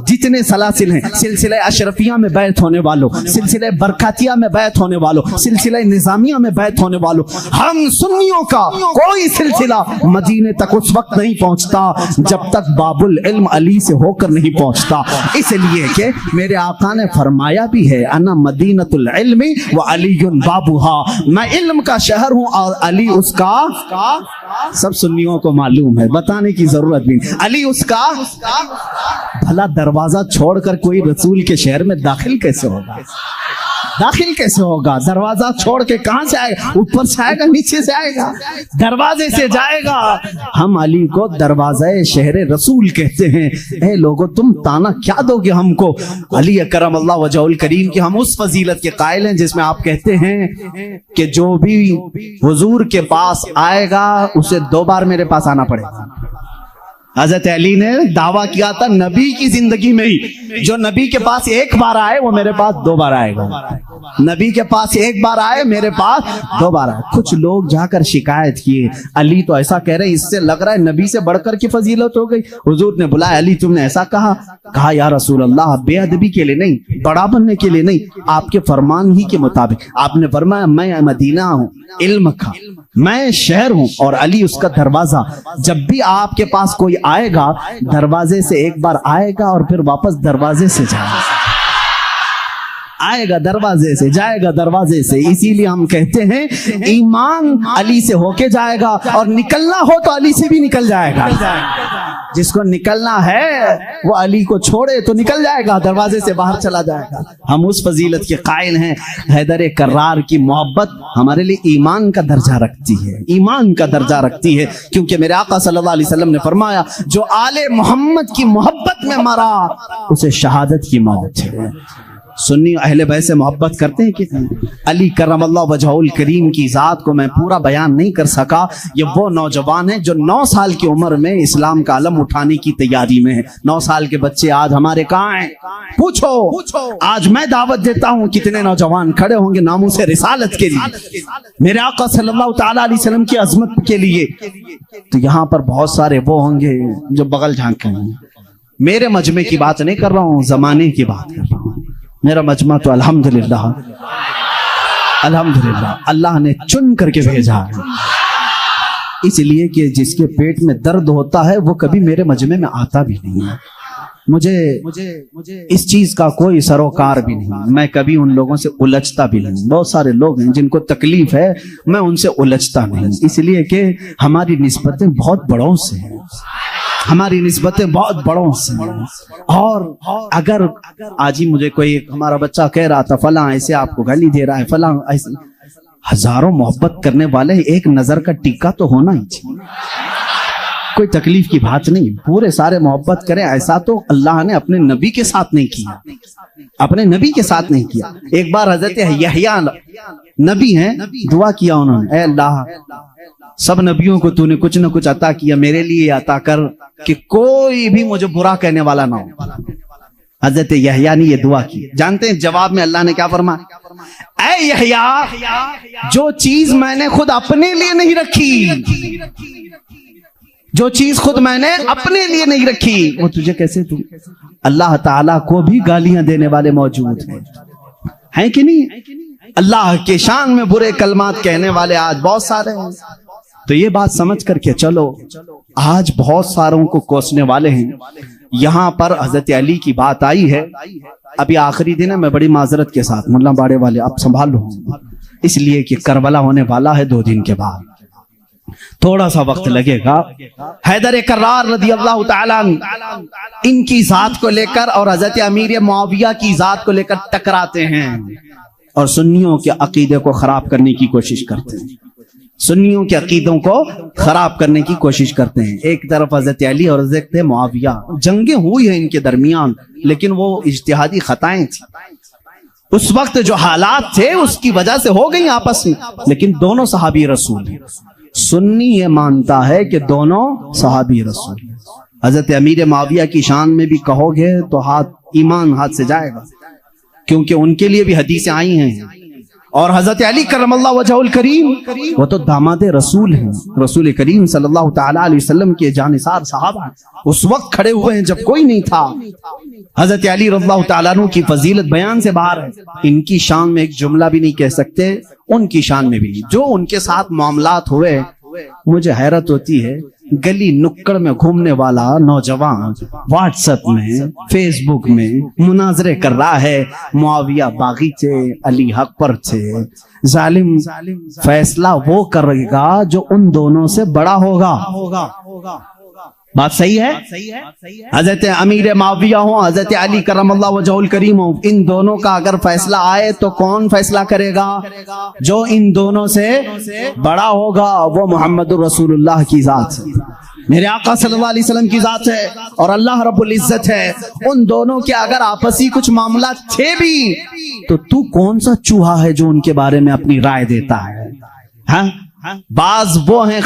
جتنے سلاسل ہیں، سلسلہ اشرفیہ میں بیعت ہونے والوں، سلسلہ برکاتیہ میں بیعت ہونے والوں، سلسلہ نظامیہ میں بیعت ہونے والوں، ہم سنیوں کا کوئی سلسلہ مدینے تک اس وقت نہیں پہنچتا جب تک باب العلم علی سے ہو کر نہیں پہنچتا۔ اس لیے کہ میرے آقا نے فرمایا بھی ہے، انا مدینۃ العلم وعلی بابها، میں علم کا شہر ہوں اور علی اس کا۔ سب سنیوں کو معلوم ہے، بتانے کی ضرورت بھی نہیں، علی اس کا۔ بھلا دروازہ چھوڑ کر کوئی رسول کے شہر میں داخل کیسے ہوگا؟ داخل کیسے ہوگا؟ دروازہ چھوڑ کے کہاں سے آئے گا؟ اوپر سے آئے گا، نیچے سے آئے گا، دروازے سے جائے گا۔ ہم علی کو دروازہ شہر رسول کہتے ہیں۔ اے لوگو تم تانا کیا دو گے ہم کو؟ علی اکرم اللہ وجہہ الکریم کی ہم اس فضیلت کے قائل ہیں جس میں آپ کہتے ہیں کہ جو بھی حضور کے پاس آئے گا اسے 2 بار میرے پاس آنا پڑے گا۔ حضرت علی نے دعویٰ کیا تھا نبی کی زندگی میں ہی، جو نبی کے پاس 1 بار آئے وہ میرے پاس 2 بار آئے گا۔ نبی کے پاس 1 بار آئے، میرے پاس 2 بار آئے۔ کچھ لوگ جا کر شکایت کیے، علی تو ایسا کہہ رہے ہیں، اس سے لگ رہا ہے نبی سے بڑھ کر کی فضیلت ہو گئی۔ حضور نے بلایا، علی تم نے ایسا کہا یا رسول اللہ، بے ادبی کے لیے نہیں، بڑا بننے کے لیے نہیں، آپ کے فرمان ہی کے مطابق۔ آپ نے فرمایا میں مدینہ ہوں علم کا، میں شہر ہوں اور علی اس کا دروازہ۔ جب بھی آپ کے پاس کوئی آئے گا دروازے سے 1 بار آئے گا اور پھر واپس دروازے سے جائے گا، آئے گا دروازے سے جائے گا دروازے سے۔ اسی لیے ہم کہتے ہیں ایمان علی سے ہو کے جائے گا، اور نکلنا ہو تو علی سے بھی نکل جائے گا۔ جس کو نکلنا ہے وہ علی کو چھوڑے تو نکل جائے گا، دروازے سے باہر چلا جائے گا۔ ہم اس فضیلت کے قائل ہیں۔ حیدر کرار کی محبت ہمارے لیے ایمان کا درجہ رکھتی ہے، ایمان کا درجہ رکھتی ہے، کیونکہ میرے آقا صلی اللہ علیہ وسلم نے فرمایا جو آل محمد کی محبت میں مرا اسے شہادت کی موت ہے۔ سنی اہل بیت سے محبت کرتے ہیں کتنے؟ علی کرم اللہ وجہہ الکریم کی ذات کو میں پورا بیان نہیں کر سکا۔ یہ وہ نوجوان ہیں جو 9 سال کی عمر میں اسلام کا علم اٹھانے کی تیاری میں ہیں۔ 9 سال کے بچے آج ہمارے کہاں ہیں؟ پوچھو۔ آج میں دعوت دیتا ہوں، کتنے نوجوان کھڑے ہوں گے ناموس رسالت کے لیے، میرے آقا صلی اللہ تعالی علیہ وسلم کی عظمت کے لیے؟ تو یہاں پر بہت سارے وہ ہوں گے جو بغل جھانک رہے ہیں۔ میرے مجمع کی بات نہیں کر رہا ہوں، زمانے کی بات کر رہا ہوں۔ میرا مجمع تو الحمدللہ اللہ نے چن کر کے بھیجا ہے، اس لیے کہ جس کے پیٹ میں درد ہوتا ہے وہ کبھی میرے مجمع میں آتا بھی نہیں ہے۔ مجھے اس چیز کا کوئی سروکار بھی نہیں، میں کبھی ان لوگوں سے الجھتا بھی نہیں۔ بہت سارے لوگ ہیں جن کو تکلیف ہے، میں ان سے الجھتا نہیں، اس لیے کہ ہماری نسبتیں بہت بڑوں سے ہیں، ہماری نسبتیں بہت بڑوں سے ہیں۔ اور اگر آج ہی مجھے کوئی ہمارا بچہ کہہ رہا تھا فلاں ایسے آپ کو گالی دے رہا ہے، فلاں ایسے، ہزاروں محبت کرنے والے ایک نظر کا ٹیکا تو ہونا ہی چاہیے، کوئی تکلیف کی بات نہیں، پورے سارے محبت کریں۔ ایسا تو اللہ نے اپنے نبی کے ساتھ نہیں کیا، اپنے نبی کے ساتھ نہیں کیا۔ ایک بار حضرت یحییٰ نبی ہیں، دعا کیا انہوں نے، اے اللہ سب نبیوں کو تو نے کچھ نہ کچھ عطا کیا، میرے لیے عطا کر کہ کوئی بھی مجھے برا کہنے والا نہ ہو۔ حضرت یحییٰ نے یہ دعا کی، جانتے ہیں جواب میں اللہ نے کیا فرمایا؟ اے یحییٰ جو چیز میں نے خود اپنے لیے نہیں رکھی، جو چیز خود میں نے اپنے لیے نہیں رکھی وہ تجھے کیسے دوں؟ اللہ تعالیٰ کو بھی گالیاں دینے والے موجود ہیں کہ نہیں؟ اللہ کے شان میں برے کلمات کہنے والے آج بہت سارے ہیں۔ تو یہ بات سمجھ کر کے چلو، آج بہت ساروں کو کوسنے والے ہیں۔ یہاں پر حضرت علی کی بات آئی ہے، ابھی آخری دن ہے، میں بڑی معذرت کے ساتھ ملا باڑے والے اب سنبھال لو، اس لیے کہ کربلا ہونے والا ہے 2 دن کے بعد، تھوڑا سا وقت لگے گا۔ حیدر کرار رضی اللہ تعالیٰ ان کی ذات کو لے کر اور حضرت امیر معاویہ کی ذات کو لے کر ٹکراتے ہیں اور سنیوں کے عقیدے کو خراب کرنے کی کوشش کرتے ہیں، سنیوں کے عقیدوں کو خراب کرنے کی کوشش کرتے ہیں۔ ایک طرف حضرت علی اور حضرت معاویہ، جنگیں ہوئی ہیں ان کے درمیان، لیکن وہ اجتہادی خطائیں تھیں، اس وقت جو حالات تھے اس کی وجہ سے ہو گئی آپس میں، لیکن دونوں صحابی رسول ہیں۔ سنی یہ مانتا ہے کہ دونوں صحابی رسول ہیں۔ حضرت امیر معاویہ کی شان میں بھی کہو گے تو ایمان ہاتھ سے جائے گا، کیونکہ ان کے لیے بھی حدیثیں آئی ہیں اور حضرت علی کرم اللہ وجہ الکریم وہ تو داماد رسول ہیں، رسول کریم صلی اللہ تعالی علیہ وسلم کے جانثار صحابہ اس وقت کھڑے ہوئے ہیں جب کوئی نہیں تھا۔ حضرت علی رضی اللہ تعالیٰ عنہ کی فضیلت بیان سے باہر ہے، ان کی شان میں ایک جملہ بھی نہیں کہہ سکتے، ان کی شان میں بھی نہیں۔ جو ان کے ساتھ معاملات ہوئے مجھے حیرت ہوتی ہے، گلی نکڑ میں گھومنے والا نوجوان واٹس ایپ میں فیس بک میں مناظرے کر رہا ہے، معاویہ باغی تھے، علی حق پر تھے، ظالم فیصلہ وہ کرے گا جو ان دونوں سے بڑا ہوگا۔ بات صحیح ہے؟ حضرت امیر معاویہ ہوں، حضرت علی کرم اللہ وجہ الکریم ہوں، ان دونوں کا اگر فیصلہ آئے تو کون فیصلہ کرے گا؟ جو ان دونوں سے بڑا ہوگا، وہ محمد الرسول اللہ کی ذات ہے، میرے آقا صلی اللہ علیہ وسلم کی ذات ہے، اور اللہ رب العزت ہے۔ ان دونوں کے اگر آپسی کچھ معاملات تھے بھی تو کون سا چوہا ہے جو ان کے بارے میں اپنی رائے دیتا ہے؟ ہاں، بعض وہ ہیں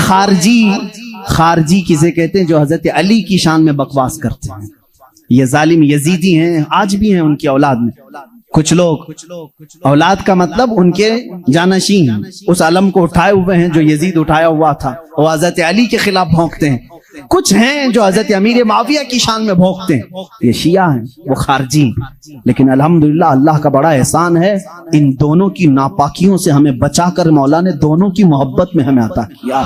خارجی کسے کہتے ہیں جو حضرت علی کی شان میں بکواس کرتے ہیں۔ یہ ظالم یزیدی ہیں، آج بھی ہیں ان کی اولاد میں کچھ لوگ، اولاد کا مطلب ان کے جانشین ہیں، اس علم کو اٹھائے ہوئے ہیں جو یزید اٹھایا ہوا تھا، وہ حضرت علی کے خلاف بھونکتے ہیں۔ کچھ ہیں جو حضرت امیر معاویہ کی شان میں بھونکتے ہیں، یہ شیعہ ہیں، وہ خارجی ہیں۔ لیکن الحمدللہ اللہ کا بڑا احسان ہے، ان دونوں کی ناپاکیوں سے ہمیں بچا کر مولا نے دونوں کی محبت میں ہمیں عطا کیا۔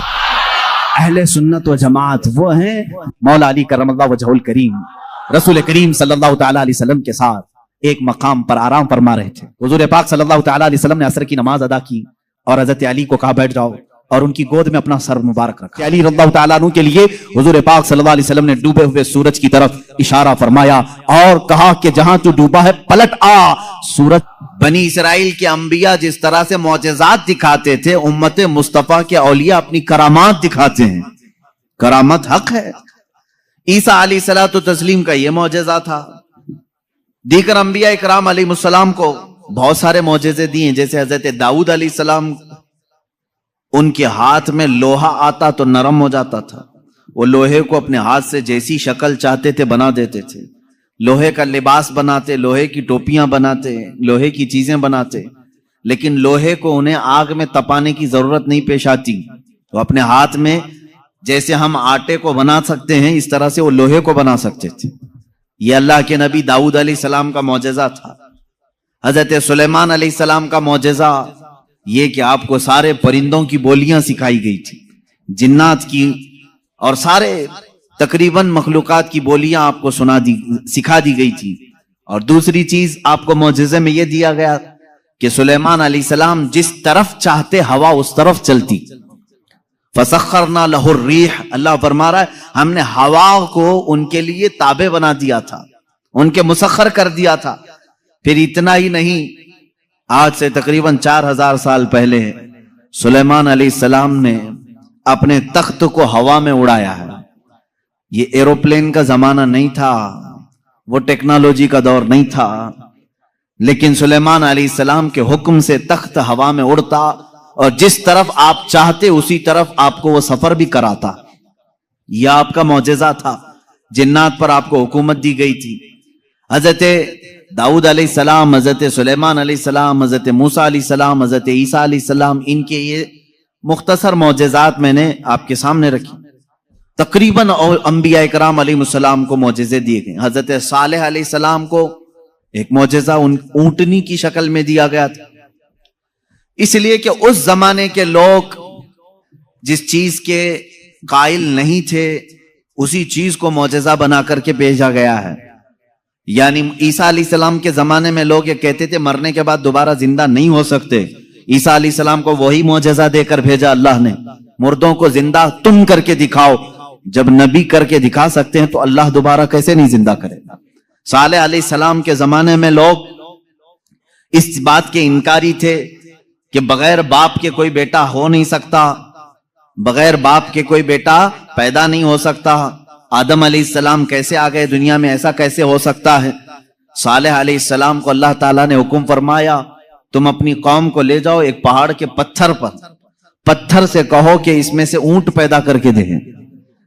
اہل سنت و جماعت وہ ہیں مولا علی کرم اللہ وجہ الکریم رسول کریم صلی اللہ تعالی علیہ وسلم کے ساتھ ایک مقام پر آرام فرما رہے تھے۔ حضور پاک صلی اللہ تعالی علیہ وسلم نے عصر کی نماز ادا کی اور حضرت علی کو کہا بیٹھ جاؤ، اور ان کی گود میں اپنا سر مبارک رکھا۔ علی رضی اللہ تعالیٰ عنہ کے لیے حضور پاک صلی اللہ علیہ وسلم نے ڈوبے ہوئے سورج کی طرف اشارہ فرمایا اور کہا کہ جہاں تو ڈوبا ہے پلٹ آ۔ سورج بنی اسرائیل کے انبیاء جس طرح سے معجزات دکھاتے تھے، امت مصطفیٰ کے اولیاء اپنی کرامات دکھاتے ہیں۔ کرامت حق ہے۔ عیسیٰ علیہ الصلوۃ والتسلیم کا یہ معجزہ تھا۔ دیگر انبیاء اکرام علیہ السلام کو بہت سارے معجزے دیے، جیسے حضرت داؤد علیہ السلام، ان کے ہاتھ میں لوہا آتا تو نرم ہو جاتا تھا، وہ لوہے کو اپنے ہاتھ سے جیسی شکل چاہتے تھے بنا دیتے تھے، لوہے کا لباس بناتے، لوہے کی ٹوپیاں بناتے، لوہے کی چیزیں بناتے، لیکن لوہے کو انہیں آگ میں تپانے کی ضرورت نہیں پیش آتی، وہ اپنے ہاتھ میں جیسے ہم آٹے کو بنا سکتے ہیں اس طرح سے وہ لوہے کو بنا سکتے تھے۔ یہ اللہ کے نبی داؤد علیہ السلام کا معجزہ تھا۔ حضرت سلیمان علیہ السلام کا معجزہ یہ کہ آپ کو سارے پرندوں کی بولیاں سکھائی گئی تھی، جنات کی اور سارے تقریباً مخلوقات کی بولیاں آپ کو سکھا دی گئی تھی۔ اور دوسری چیز آپ کو معجزے میں یہ دیا گیا کہ سلیمان علیہ السلام جس طرف چاہتے ہوا اس طرف چلتی۔ فسخرنا لہ الریح، اللہ فرما رہا ہے ہم نے ہوا کو ان کے لیے تابع بنا دیا تھا، ان کے مسخر کر دیا تھا۔ پھر اتنا ہی نہیں، آج سے تقریباً 4000 سال پہلے سلیمان علیہ السلام نے اپنے تخت کو ہوا میں اڑایا ہے۔ یہ ایروپلین کا زمانہ نہیں تھا، وہ ٹیکنالوجی کا دور نہیں تھا، لیکن سلیمان علیہ السلام کے حکم سے تخت ہوا میں اڑتا اور جس طرف آپ چاہتے اسی طرف آپ کو وہ سفر بھی کراتا۔ یہ آپ کا معجزہ تھا۔ جنات پر آپ کو حکومت دی گئی تھی۔ حضرت داؤد علیہ السلام، حضرت سلیمان علیہ السلام، حضرت موسیٰ علیہ السلام، حضرت عیسیٰ علیہ السلام، ان کے یہ مختصر معجزات میں نے آپ کے سامنے رکھی۔ تقریباً انبیاء اکرام علیہ السلام کو معجزے دیے گئے۔ حضرت صالح علیہ السلام کو ایک معجزہ اونٹنی کی شکل میں دیا گیا تھا، اس لیے کہ اس زمانے کے لوگ جس چیز کے قائل نہیں تھے اسی چیز کو معجزہ بنا کر کے بھیجا گیا ہے۔ یعنی عیسیٰ علیہ السلام کے زمانے میں لوگ یہ کہتے تھے مرنے کے بعد دوبارہ زندہ نہیں ہو سکتے، عیسیٰ علیہ السلام کو وہی معجزہ دے کر بھیجا اللہ نے، مردوں کو زندہ تم کر کے دکھاؤ۔ جب نبی کر کے دکھا سکتے ہیں تو اللہ دوبارہ کیسے نہیں زندہ کرے گا۔ صالح علیہ السلام کے زمانے میں لوگ اس بات کے انکاری تھے کہ بغیر باپ کے کوئی بیٹا ہو نہیں سکتا، بغیر باپ کے کوئی بیٹا پیدا نہیں ہو سکتا، آدم علیہ السلام کیسے آ گئے دنیا میں، ایسا کیسے ہو سکتا ہے۔ صالح علیہ السلام کو اللہ تعالیٰ نے حکم فرمایا تم اپنی قوم کو لے جاؤ ایک پہاڑ کے پتھر پر، پتھر سے کہو کہ اس میں سے اونٹ پیدا کر کے دیں۔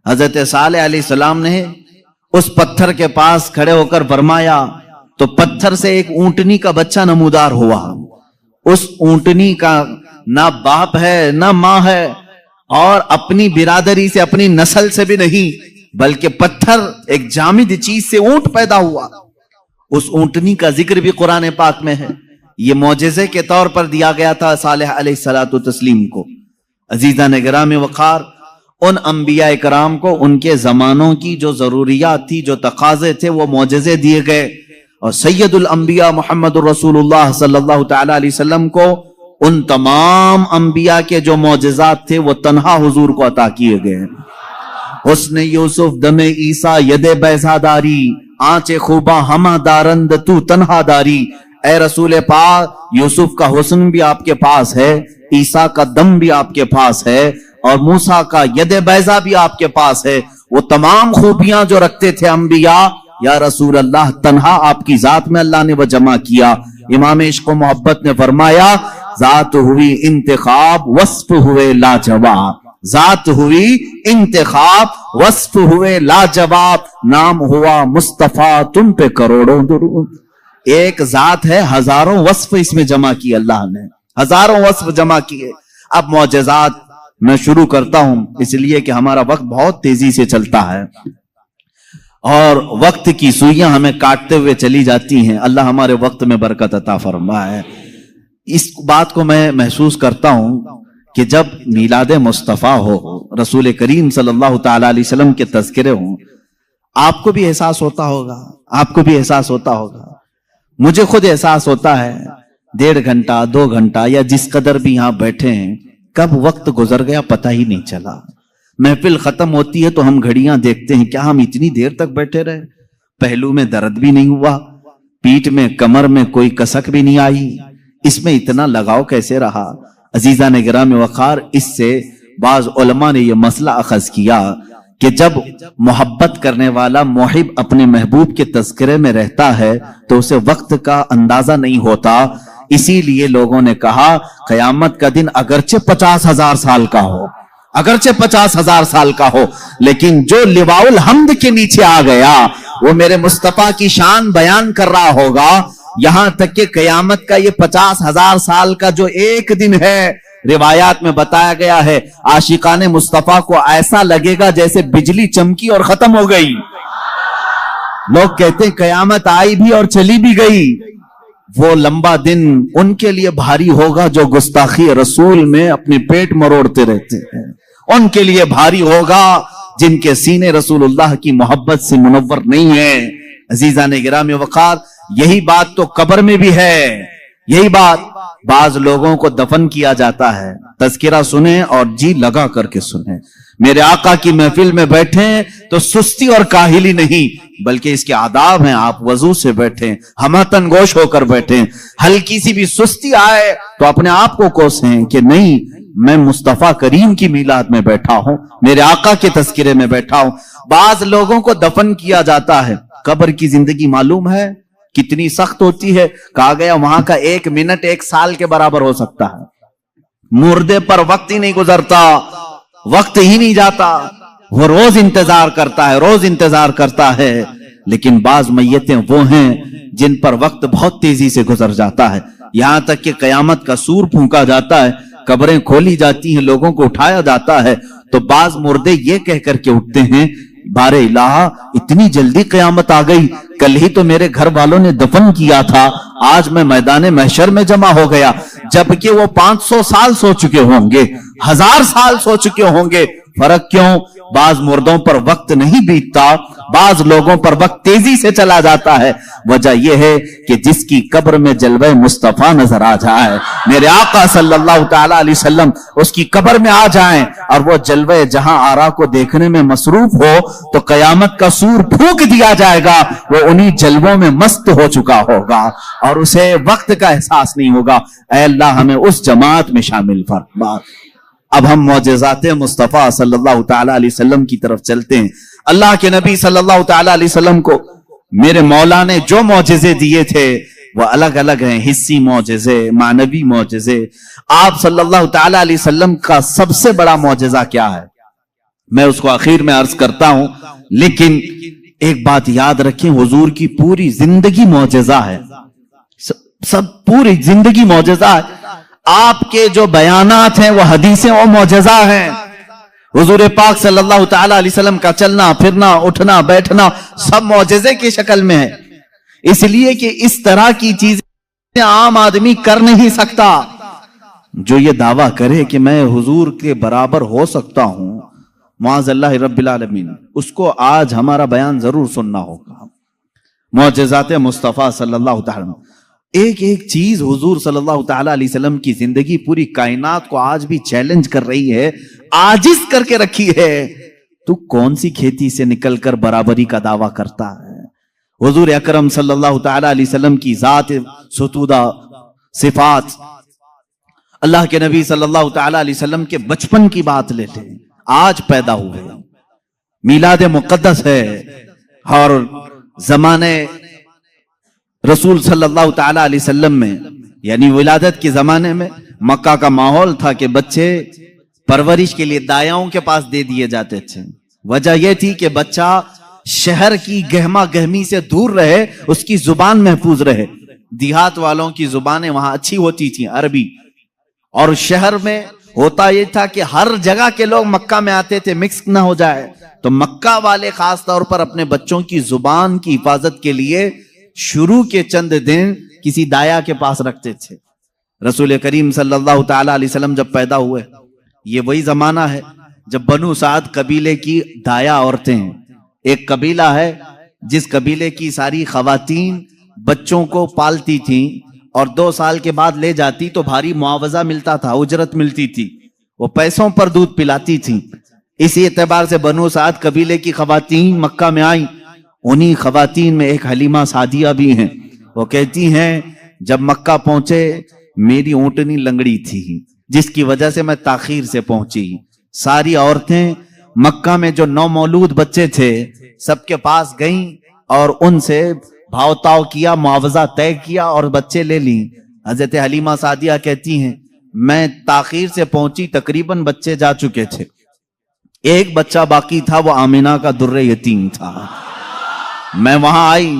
حضرت صالح علیہ السلام نے اس پتھر کے پاس کھڑے ہو کر فرمایا تو پتھر سے ایک اونٹنی کا بچہ نمودار ہوا۔ उस ऊंटनी का ना बाप है ना मां है, और अपनी बिरादरी से अपनी नस्ल से भी नहीं, बल्कि पत्थर एक जामिद चीज से ऊंट पैदा हुआ। उस ऊंटनी का जिक्र भी कुरान पाक में है। ये मौजज़े के तौर पर दिया गया था सालेह अलैहिस्सलातु तस्लीम को। अजीज़ान गिराम वक़ार, उन अंबिया कराम को उनके जमानों की जो जरूरियात थी, जो तकाजे थे, वो मौजज़े दिए गए। और सैयदुल अंबिया मुहम्मदुर रसूलुल्लाह सल्लल्लाहु तआला अलैहि वसल्लम को उन तमाम अंबिया के जो मौजज़ात थे वो तन्हा हुजूर को अता किए गए। हुस्न यूसुफ दमे ईसा यदे बैजादारी, आंचे खूबा हमा दारंद तू तन्हा दारी। ए रसूल पाक, यूसुफ का हुस्न भी आपके पास है, ईसा का दम भी आपके पास है, और मूसा का यदे बैजा भी आपके पास है। वो तमाम खूबियां जो रखते थे अंबिया, या रसूल अल्लाह, तन्हा आपकी जात में अल्लाह ने वो जमा किया। इमाम इश्क व मोहब्बत ने फरमाया, जात हुई इंतखाब वस्फ हुए लाजवाब, जात हुई इंतखाब वस्फ हुए लाजवाब, नाम हुआ मुस्तफा तुम पे करोड़ों दुरूद। एक जात है, हजारों वस्फ इसमें जमा किए अल्लाह ने, हजारों वस्फ जमा किए। अब मौजज़ात मैं शुरू करता हूं, इसलिए कि हमारा वक्त बहुत तेजी से चलता है और वक्त की सुइयां हमें काटते हुए चली जाती हैं। अल्लाह हमारे वक्त में बरकत अता फरमाए। इस बात को मैं महसूस करता हूं कि जब मीलाद मुस्तफ़ा हो, रसूल करीम सल्लल्लाहु तआला अलैहि वसल्लम के तज़किरे हों, आपको भी एहसास होता होगा, आपको भी एहसास होता होगा, मुझे खुद एहसास होता है। 1.5 घंटा 2 घंटा या जिस कदर भी यहां बैठे हैं, कब वक्त गुजर गया पता ही नहीं चला। महफिल खत्म होती है तो हम घड़ियां देखते हैं, क्या हम इतनी देर तक बैठे रहे? पहलू में दर्द भी नहीं हुआ, पीठ में कमर में कोई कसक भी नहीं आई, इसमें इतना लगाव कैसे रहा? अजीजा ने गिराम वक़ार, इससे बाज उलमा ने यह मसला अखज़ किया कि जब मोहब्बत करने वाला मुहिब अपने महबूब के तज़किरे में रहता है तो उसे वक्त का अंदाजा नहीं होता। इसीलिए लोगों ने कहा, क़यामत का दिन अगरचे 50,000 साल का हो, अगरचे 50,000 साल का हो, लेकिन जो लिवाउल हम्द के नीचे आ गया वो मेरे मुस्तफा की शान बयान कर रहा होगा। यहां तक कि क़यामत का ये 50,000 साल का जो एक दिन है, रिवायात में बताया गया है, आशिकाने मुस्तफा को ऐसा लगेगा जैसे बिजली चमकी और खत्म हो गई। लोग कहते हैं क़यामत आई भी और चली भी गई। वो लंबा दिन उनके लिए भारी होगा जो गुस्ताखी रसूल में अपने पेट मरोड़ते रहते हैं, उनके लिए भारी होगा जिनके सीने रसूलुल्लाह की मोहब्बत से मुनव्वर नहीं है। अजीजा ने गिराम वक़ार, यही बात तो कब्र में भी है, यही बात। बाज लोगों को दफन किया जाता है, तज़किरा सुने और जी लगा करके सुने। मेरे आका की महफिल में बैठे तो सुस्ती और काहिली नहीं, बल्कि इसके आदाब हैं। आप वजू से बैठे, हमतन गोश होकर बैठे, हल्की सी भी सुस्ती आए तो अपने आप को कोसें कि नहीं, मैं मुस्तफा करीम की मीलाद में बैठा हूं, मेरे आका के तज़किरे में बैठा हूं। बाज लोगों को दफन किया जाता है। कब्र की जिंदगी मालूम है कितनी सख्त होती है? कहा गया वहां का 1 मिनट 1 साल के बराबर हो सकता है। मुर्दे पर वक्त ही नहीं गुजरता, वक्त ही नहीं जाता, वो रोज इंतजार करता है, रोज इंतजार करता है। लेकिन बाज मैयतें वो हैं जिन पर वक्त बहुत तेजी से गुजर जाता है। यहां तक कि कयामत का सूर फूंका जाता है, कब्रें खोली जाती हैं, लोगों को उठाया जाता है, तो बाज मुर्दे ये कह करके उठते हैं, बारे इलाहा, इतनी जल्दी कयामत आ गई, कल ही तो मेरे घर वालों ने दफन किया था, आज मैं मैदान महशर में जमा हो गया। जबकि वो 500 साल सो चुके होंगे, 1000 साल सो चुके होंगे। फर्क क्यों? बाज मुर्दों पर वक्त नहीं बीतता, बाज लोगों पर वक्त तेजी से चला जाता है। वजह यह है कि जिसकी कब्र में जलवे मुस्तफा नजर आ जाए, मेरे आका सल्लल्लाहु तआला अलैहि वसल्लम उसकी कब्र में आ जाएं और वो जलवे जहां आरा को देखने में मसरूफ हो, तो कयामत का सूर फूंक दिया जाएगा। वो उन्हीं जलवों में मस्त हो चुका होगा और उसे वक्त का एहसास नहीं होगा। ऐ अल्लाह, हमें उस जमात में शामिल फरमा। अब हम मौजज़ाते मुस्तफ़ा सल्लल्लाहु तआला अलैहि वसल्लम की तरफ चलते हैं। अल्लाह के नबी सल्लल्लाहु तआला अलैहि वसल्लम को मेरे मौला ने जो मौजज़े दिए थे वो अलग अलग हैं, हिस्सी मौजज़े, मानवी मौजज़े। आप सल्लल्लाहु तआला अलैहि वसल्लम का सबसे बड़ा मौजज़ा क्या है, मैं उसको आखिर में अर्ज करता हूं। लेकिन एक बात याद रखें, हुजूर की पूरी जिंदगी मौजज़ा है, सब पूरी जिंदगी मौजज़ा है। آپ کے جو بیانات ہیں وہ حدیثیں و معجزہ ہیں. حضور پاک صلی اللہ تعالی علیہ وسلم کا چلنا پھرنا اٹھنا بیٹھنا سب معجزے کی شکل میں ہے. اس لیے کہ اس طرح کی چیزیں عام آدمی کر نہیں سکتا. جو یہ دعویٰ کرے کہ میں حضور کے برابر ہو سکتا ہوں معاذ اللہ رب العالمین، اس کو آج ہمارا بیان ضرور سننا ہوگا. معجزات مصطفیٰ صلی اللہ تعالی، ایک ایک چیز حضور صلی اللہ تعالی علیہ وسلم کی زندگی پوری کائنات کو آج بھی چیلنج کر رہی ہے، عاجز کر کے رکھی ہے. تو کون سی کھیتی سے نکل کر برابری کا دعویٰ کرتا ہے؟ حضور اکرم صلی اللہ تعالی علیہ وسلم کی ذات ستودہ صفات، اللہ کے نبی صلی اللہ تعالی علیہ وسلم کے بچپن کی بات لیتے ہیں. آج پیدا ہوئے، میلاد مقدس ہے، اور زمانے رسول صلی اللہ تعالی علیہ وسلم میں یعنی ولادت کے زمانے میں مکہ کا ماحول تھا کہ بچے پرورش کے لیے دایاؤں کے پاس دے دیے جاتے تھے. وجہ یہ تھی کہ بچہ شہر کی گہما گہمی سے دور رہے، اس کی زبان محفوظ رہے. دیہات والوں کی زبانیں وہاں اچھی ہوتی تھیں، عربی، اور شہر میں ہوتا یہ تھا کہ ہر جگہ کے لوگ مکہ میں آتے تھے، مکس نہ ہو جائے. تو مکہ والے خاص طور پر اپنے بچوں کی زبان کی حفاظت کے لیے شروع کے چند دن کسی دایا کے پاس رکھتے تھے. رسول کریم صلی اللہ تعالی علیہ وسلم جب پیدا ہوئے، یہ وہی زمانہ ہے جب بنو سعد قبیلے کی دایا عورتیں ہیں. ایک قبیلہ ہے جس قبیلے کی ساری خواتین بچوں کو پالتی تھیں اور 2 سال کے بعد لے جاتی تو بھاری معاوضہ ملتا تھا، اجرت ملتی تھی، وہ پیسوں پر دودھ پلاتی تھیں. اسی اعتبار سے بنو سعد قبیلے کی خواتین مکہ میں آئیں. انہی خواتین میں ایک حلیمہ سعدیہ بھی ہیں. وہ کہتی ہیں جب مکہ پہنچے میری اونٹنی لنگڑی تھی جس کی وجہ سے میں تاخیر سے پہنچی. ساری عورتیں مکہ میں جو نومولود بچے تھے سب کے پاس گئیں اور ان سے بھاؤ تاؤ کیا، معاوضہ طے کیا اور بچے لے لیں. حضرت حلیمہ سعدیہ کہتی ہیں میں تاخیر سے پہنچی، تقریباً بچے جا چکے تھے، ایک بچہ باقی تھا، وہ آمینہ کا در یتیم تھا. میں وہاں آئی،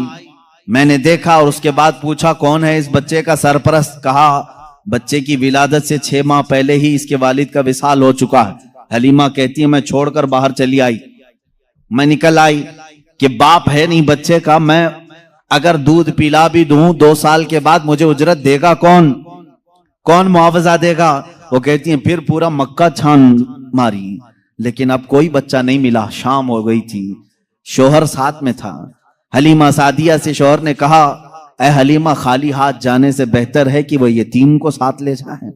میں نے دیکھا اور اس کے بعد پوچھا کون ہے اس بچے کا سرپرست. کہا بچے کی ولادت سے 6 ماہ پہلے ہی اس کے والد کا وصال ہو چکا ہے. حلیمہ کہتی ہے میں چھوڑ کر باہر چلی آئی. میں نکل آئی کہ باپ ہے نہیں بچے کا، میں اگر دودھ پلا بھی دوں 2 سال کے بعد مجھے اجرت دے گا کون معاوضہ دے گا؟ وہ کہتی ہیں پھر پورا مکہ چھان ماری لیکن اب کوئی بچہ نہیں ملا. شام ہو گئی تھی، شوہر ساتھ میں تھا. حلیمہ سعدیہ سے شوہر نے کہا اے حلیمہ خالی ہاتھ جانے سے بہتر ہے کہ وہ یتیم کو ساتھ لے جائیں،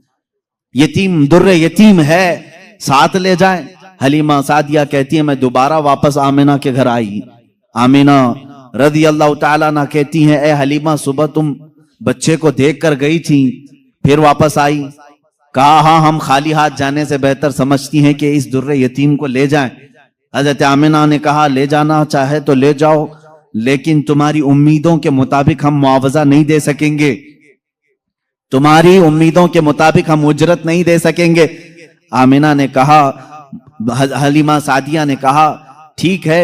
یتیم در یتیم ہے، ساتھ لے جائیں. حلیمہ سعدیہ کہتی ہے میں دوبارہ واپس آمینہ کے گھر آئی. آمینہ رضی اللہ تعالیٰ عنہ کہتی ہیں اے حلیمہ صبح تم بچے کو دیکھ کر گئی تھی پھر واپس آئی؟ کہا ہاں، ہم خالی ہاتھ جانے سے بہتر سمجھتی ہیں کہ اس در یتیم کو لے جائیں. حضرت آمینہ نے کہا لے جانا چاہے تو لے جاؤ لیکن تمہاری امیدوں کے مطابق ہم معاوضہ نہیں دے سکیں گے، تمہاری امیدوں کے مطابق ہم اجرت نہیں دے سکیں گے. آمینہ نے کہا، حلیمہ سعدیہ نے کہا ٹھیک ہے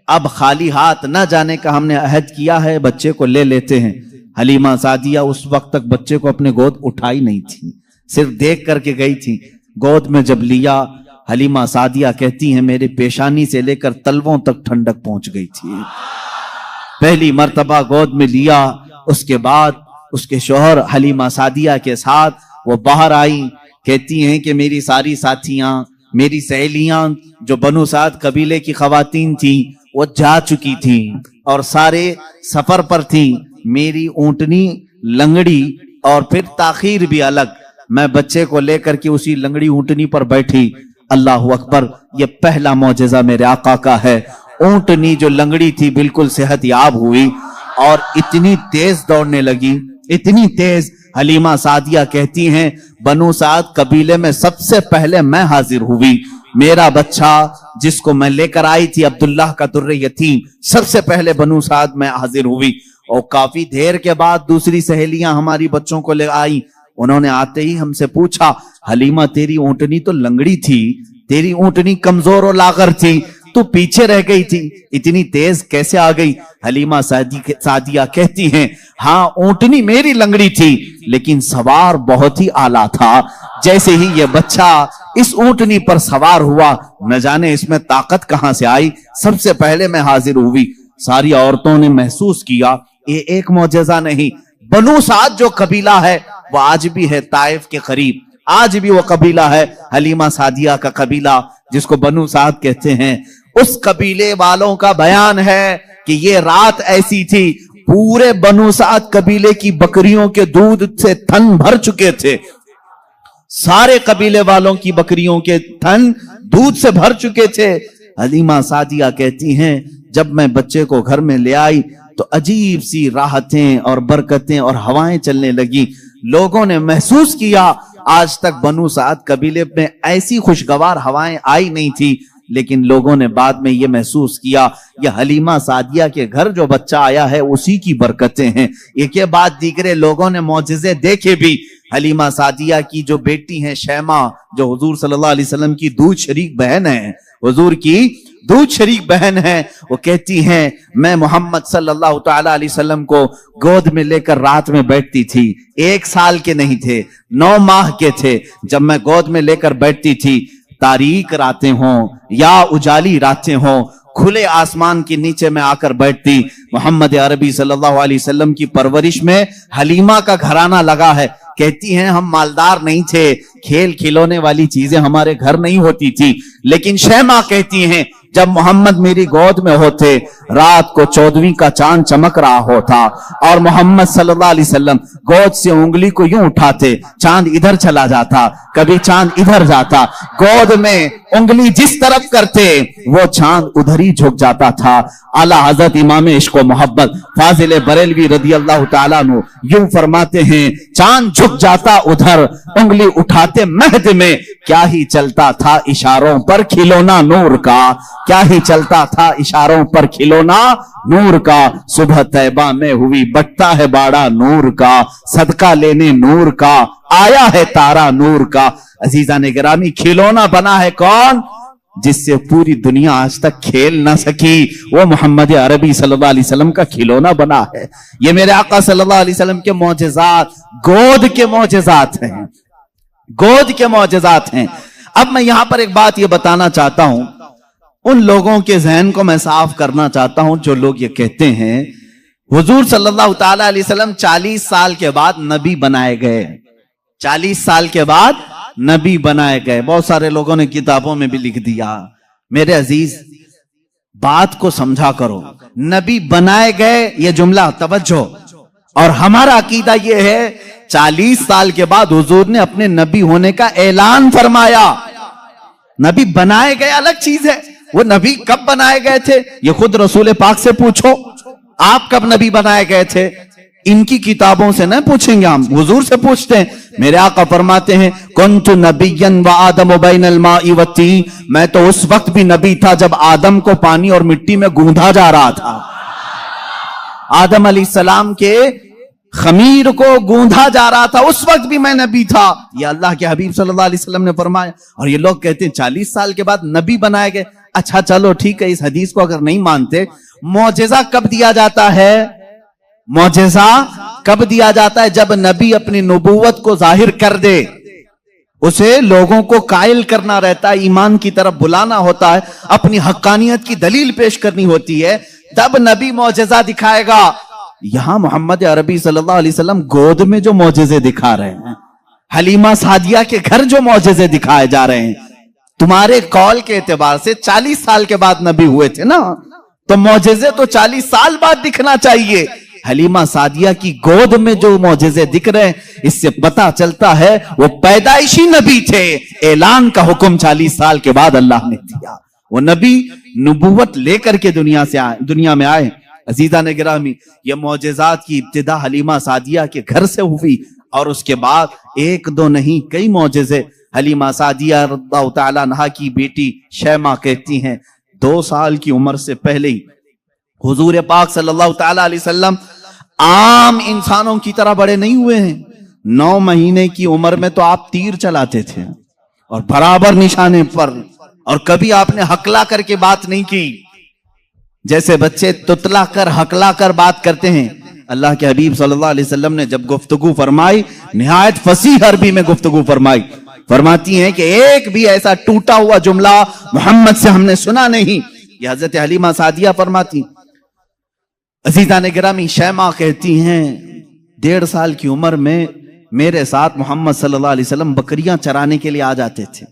اب خالی ہاتھ نہ جانے کا ہم نے عہد کیا ہے، بچے کو لے لیتے ہیں. حلیمہ سعدیہ اس وقت تک بچے کو اپنے گود اٹھائی نہیں تھی، صرف دیکھ کر کے گئی تھی. گود میں جب لیا، حلیمہ سعدیہ کہتی ہیں میرے پیشانی سے لے کر تلووں تک ٹھنڈک پہنچ گئی تھی. پہلی مرتبہ گود میں لیا، اس کے بعد اس کے شوہر حلیمہ سعدیہ کے ساتھ وہ باہر آئی. کہتی ہیں کہ میری ساری ساتھیاں، میری سہیلیاں جو بنو سعد قبیلے کی خواتین تھیں وہ جا چکی تھیں اور سارے سفر پر تھیں. میری اونٹنی لنگڑی اور پھر تاخیر بھی الگ، میں بچے کو لے کر کے اسی لنگڑی اونٹنی پر بیٹھی. اللہ اکبر، یہ پہلا معجزہ میرے آقا کا ہے. اونٹنی جو لنگڑی تھی بالکل صحت یاب ہوئی اور اتنی تیز دوڑنے لگی، اتنی تیز. حلیمہ سعدیہ کہتی ہیں بنو سعد قبیلے میں سب سے پہلے میں حاضر ہوئی. میرا بچہ جس کو میں لے کر آئی تھی عبداللہ کا در یتیم، سب سے پہلے بنو سعد میں حاضر ہوئی. اور کافی دیر کے بعد دوسری سہیلیاں ہماری بچوں کو لے آئی. انہوں نے آتے ہی ہم سے پوچھا حلیمہ تیری اونٹنی تو لنگڑی تھی، تیری اونٹنی کمزور و لاغر تھی، तू पीछे रह गई थी, इतनी तेज कैसे आ गई? हलीमा सादिया कहती हैं, हाँ ऊंटनी मेरी लंगड़ी थी, लेकिन सवार बहुत ही आला था। जैसे ही ये बच्चा इस ऊंटनी पर सवार हुआ, न जाने इसमें ताकत कहां से आई, सबसे पहले मैं हाजिर हुई। सारी औरतों ने महसूस किया ये एक मौजज़ा नहीं, बनु साद जो कबीला है वो आज भी है ताइफ के करीब, आज भी वो कबीला है हलीमा सादिया का कबीला, जिसको बनु साद कहते हैं। उस कबीले वालों का बयान है कि ये रात ऐसी थी, पूरे बनु साद कबीले की बकरियों के दूध से थन भर चुके थे, सारे कबीले वालों की बकरियों के थन दूध से भर चुके थे। हलीमा सादिया कहती हैं, जब मैं बच्चे को घर में ले आई तो अजीब सी राहतें और बरकतें और हवाएं चलने लगी। लोगों ने महसूस किया आज तक बनु साद कबीले में ऐसी खुशगवार हवाएं आई नहीं थी, लेकिन लोगों ने बाद में यह महसूस किया यह हलीमा सादिया के घर जो बच्चा आया है उसी की बरकतें हैं। एक के बाद दीगरे लोगों ने मौजिज़े देखे भी। हलीमा सादिया की जो बेटी है शैमा, जो हुजूर सल्लल्लाहु अलैहि वसल्लम की दूध शरीक बहन है, हुजूर की दूध शरीक बहन है, वो कहती हैं मैं मोहम्मद सल्लल्लाहु तआला अलैहि वसल्लम को गोद में लेकर रात में बैठती थी। 1 साल के नहीं थे, 9 माह के थे जब मैं गोद में लेकर बैठती थी। तारीक रातें हों या उजाली रातें हों, खुले आसमान के नीचे में आकर बैठती। मोहम्मद अरबी सल्लल्लाहु अलैहि वसल्लम की परवरिश में हलीमा का घराना लगा है। कहती हैं हम मालदार नहीं थे, खेल खिलौने वाली चीजें हमारे घर नहीं होती थी, लेकिन शैमा कहती हैं जब मोहम्मद मेरी गोद में होते, रात को 14वीं का चांद चमक रहा होता और मोहम्मद सल्लल्लाहु अलैहि वसल्लम गोद से उंगली को यूं उठाते, चांद इधर चला जाता, कभी चांद इधर जाता, गोद में उंगली जिस तरफ करते वो चांद उधर ही झुक जाता था। आला हजरत इमाम इश्क व मोहब्बत फाजिल बरेलवी रदी अल्लाह तआला अन्हु यूं फरमाते हैं, चांद झुक जाता उधर, उंगली उठाते महद में, क्या ही चलता था इशारों पर खिलौना नूर का, क्या ही चलता था इशारों पर खिलौना नूर का। सुबह तैबा में हुई बटता है बाड़ा नूर का, सदका लेने नूर का आया है तारा नूर का। अजीजा ने गिरामी, खिलौना बना है कौन? जिससे पूरी दुनिया आज तक खेल ना सकी, वो मोहम्मद अरबी सल्लल्लाहु अलैहि वसल्लम का खिलौना बना है। ये मेरे आका सल्लल्लाहु अलैहि वसल्लम के मौजज़ात, गोद के मौजज़ात हैं, गोद के मौजज़ात हैं। अब मैं यहां पर एक बात ये बताना चाहता हूं, उन लोगों के जहन को मैं साफ करना चाहता हूं जो लोग ये कहते हैं हुजूर सल्लल्लाहु ताला अलैहि वसल्लम 40 साल के बाद नबी बनाए गए, 40 साल के बाद नबी बनाए गए। बहुत सारे लोगों ने किताबों में भी लिख दिया। मेरे अजीज, बात को समझा करो, नबी बनाए गए ये जुमला तवज्जो, और हमारा अकीदा ये है 40 साल के बाद हुजूर ने अपने नबी होने का ऐलान फरमाया। नबी बनाए गए अलग चीज है, वो नबी कब बनाए गए थे ये खुद रसूल पाक से पूछो, आप कब नबी बनाए गए थे? इनकी किताबों से न पूछेंगे, हम हुजूर से पूछते हैं। मेरे आका फरमाते हैं, कुन्तु नबिय्यन व आदम बैनल माई व तीन, मैं तो उस वक्त भी नबी था जब आदम को पानी और मिट्टी में गूंधा जा रहा था। आदम अलैहिस्सलाम के खमीर को गूंधा जा रहा था, उस वक्त भी मैं नबी था। ये अल्लाह के हबीब सल्लल्लाहु अलैहि वसल्लम ने फरमाया। और ये लोग कहते हैं 40 साल के बाद नबी बनाए गए। अच्छा चलो ठीक है, इस हदीस को अगर नहीं मानते, मौजज़ा कब दिया जाता है? मौजज़ा कब दिया जाता है? जब नबी अपनी नबूवत को जाहिर कर दे, उसे लोगों को कायल करना रहता है, ईमान की तरफ बुलाना होता है, अपनी हक्कानियत की दलील पेश करनी होती है, तब नबी मौजज़ा दिखाएगा। यहां मोहम्मद अरबी सल्लल्लाहु अलैहि वसल्लम गोद में जो मौजज़े दिखा रहे हैं, हलीमा सादिया के घर जो मौजज़े दिखाए जा रहे हैं, तुम्हारे कौल के एतबार से 40 साल के बाद नबी हुए थे ना, तो मौजज़े तो 40 साल बाद दिखना चाहिए। हलीमा सादिया की गोद में जो मौजज़े दिख रहे हैं, इससे पता चलता है वो पैदाइशी नबी थे। ऐलान का हुक्म 40 साल के बाद अल्लाह ने दिया। वो नबी नबूवत लेकर के दुनिया में आए। अजीजा ने गिरामी, ये मौजज़ात की इब्तिदा हलीमा सादिया के घर से हुई, और उसके बाद एक दो नहीं कई मौजज़े। हलीमा सादिया रज़ियल्लाहु ताला अन्हा की बेटी शैमा कहती हैं, 2 साल की उम्र से पहले ही हुजूर पाक सल्लल्लाहु ताला अलैहि वसल्लम आम इंसानों की तरह बड़े नहीं हुए हैं। 9 महीने की उम्र में तो आप तीर चलाते थे और बराबर निशाने पर, اور کبھی آپ نے ہکلا کر کے بات نہیں کی، جیسے بچے تتلا کر ہکلا کر بات کرتے ہیں۔ اللہ کے حبیب صلی اللہ علیہ وسلم نے جب گفتگو فرمائی، نہایت فصیح عربی میں گفتگو فرمائی، فرماتی ہیں کہ ایک بھی ایسا ٹوٹا ہوا جملہ محمد سے ہم نے سنا نہیں۔ یہ حضرت حلیمہ سعدیہ فرماتی۔ عزیزان گرامی، شیماء کہتی ہیں 1.5 سال کی عمر میں میرے ساتھ محمد صلی اللہ علیہ وسلم بکریاں چرانے کے لیے آ جاتے تھے،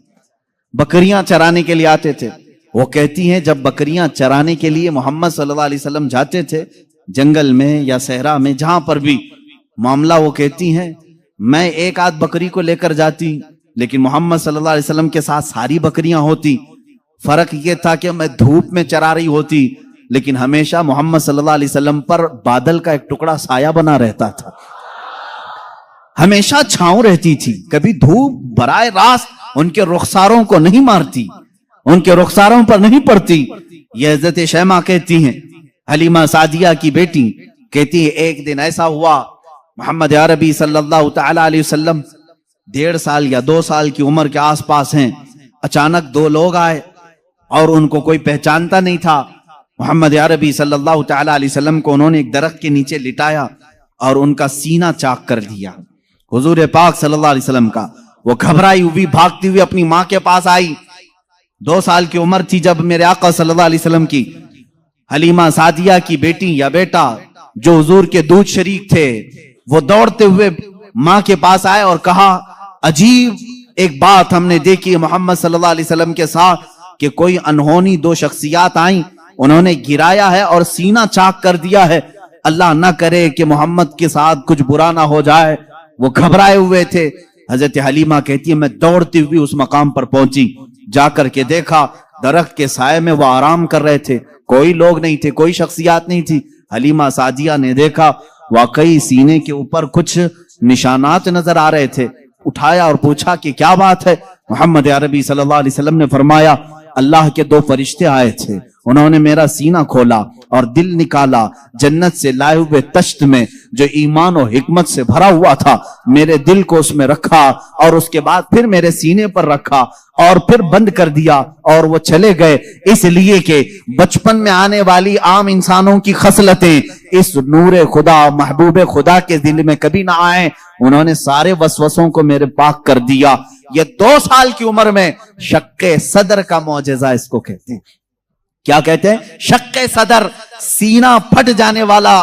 بکریاں چرانے کے لیے آتے تھے۔ وہ کہتی ہیں جب بکریاں چرانے کے لیے محمد صلی اللہ علیہ وسلم جاتے تھے، جنگل میں یا صحرا میں جہاں پر بھی معاملہ، وہ کہتی ہیں میں ایک آدھ بکری کو لے کر جاتی، لیکن محمد صلی اللہ علیہ وسلم کے ساتھ ساری بکریاں ہوتی۔ فرق یہ تھا کہ میں دھوپ میں چرا رہی ہوتی، لیکن ہمیشہ محمد صلی اللہ علیہ وسلم پر بادل کا ایک ٹکڑا سایہ بنا رہتا تھا، ہمیشہ چھاؤں رہتی تھی، کبھی دھوپ براہ راست ان کے رخساروں کو نہیں مارتی، ان کے رخساروں پر نہیں پڑتی۔ یہ حضرت شیماء کہتی ہیں، حلیمہ سعدیہ کی بیٹی کہتی ہے ایک دن ایسا ہوا، محمد عربی صلی اللہ تعالی علیہ وسلم 1.5 سال یا 2 سال کی عمر کے آس پاس ہیں، اچانک 2 لوگ آئے اور ان کو کوئی پہچانتا نہیں تھا۔ محمد عربی صلی اللہ تعالی علیہ وسلم کو انہوں نے ایک درخت کے نیچے لٹایا اور ان کا سینہ چاک کر دیا، حضور پاک صلی اللہ علیہ وسلم کا۔ وہ گھبرائی ہوئی بھاگتی ہوئی اپنی ماں کے پاس آئی، 2 سال کی عمر تھی جب میرے آقا صلی اللہ علیہ وسلم کی۔ حلیمہ سعدیہ کی بیٹی یا بیٹا جو حضور کے دودھ شریک تھے، وہ دوڑتے ہوئے ماں کے پاس آئے اور کہا عجیب ایک بات ہم نے دیکھی محمد صلی اللہ علیہ وسلم کے ساتھ، کہ کوئی انہونی 2 شخصیات آئیں، انہوں نے گرایا ہے اور سینہ چاک کر دیا ہے، اللہ نہ کرے کہ محمد کے ساتھ کچھ برا نہ ہو جائے۔ وہ گھبرائے ہوئے تھے۔ حضرت حلیمہ کہتی ہے میں دوڑتی ہوئی اس مقام پر پہنچی، جا کر کے دیکھا درخت کے سائے میں وہ آرام کر رہے تھے، کوئی لوگ نہیں تھے، کوئی شخصیات نہیں تھی۔ حلیمہ سعدیہ نے دیکھا واقعی سینے کے اوپر کچھ نشانات نظر آ رہے تھے، اٹھایا اور پوچھا کہ کیا بات ہے؟ محمد عربی صلی اللہ علیہ وسلم نے فرمایا اللہ کے 2 فرشتے آئے تھے، انہوں نے میرا سینہ کھولا اور دل نکالا، جنت سے لائے ہوئے تشت میں جو ایمان و حکمت سے بھرا ہوا تھا، میرے دل کو اس میں رکھا اور اس کے بعد پھر میرے سینے پر رکھا اور پھر بند کر دیا اور وہ چلے گئے، اس لیے کہ بچپن میں آنے والی عام انسانوں کی خصلتیں اس نور خدا محبوب خدا کے دل میں کبھی نہ آئیں، انہوں نے سارے وسوسوں کو میرے پاک کر دیا۔ یہ 2 سال کی عمر میں شق صدر کا معجزہ اس کو کہتے ہیں۔ کیا کہتے ہیں؟ شق صدر، سینہ پھٹ جانے والا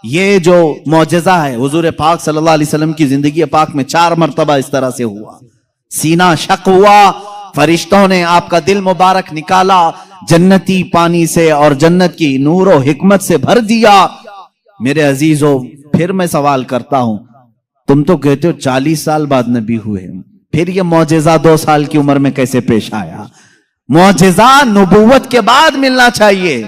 یہ جو معجزہ ہے، حضور پاک صلی اللہ علیہ وسلم کی زندگی پاک میں 4 مرتبہ اس طرح سے ہوا، سینہ شق ہوا، فرشتوں نے آپ کا دل مبارک نکالا، جنتی پانی سے اور جنت کی نور و حکمت سے بھر دیا۔ میرے عزیزو، پھر میں سوال کرتا ہوں، تم تو کہتے ہو 40 سال بعد نبی ہوئے، پھر یہ معجزہ 2 سال کی عمر میں کیسے پیش آیا؟ معجزہ نبوت کے بعد ملنا چاہیے۔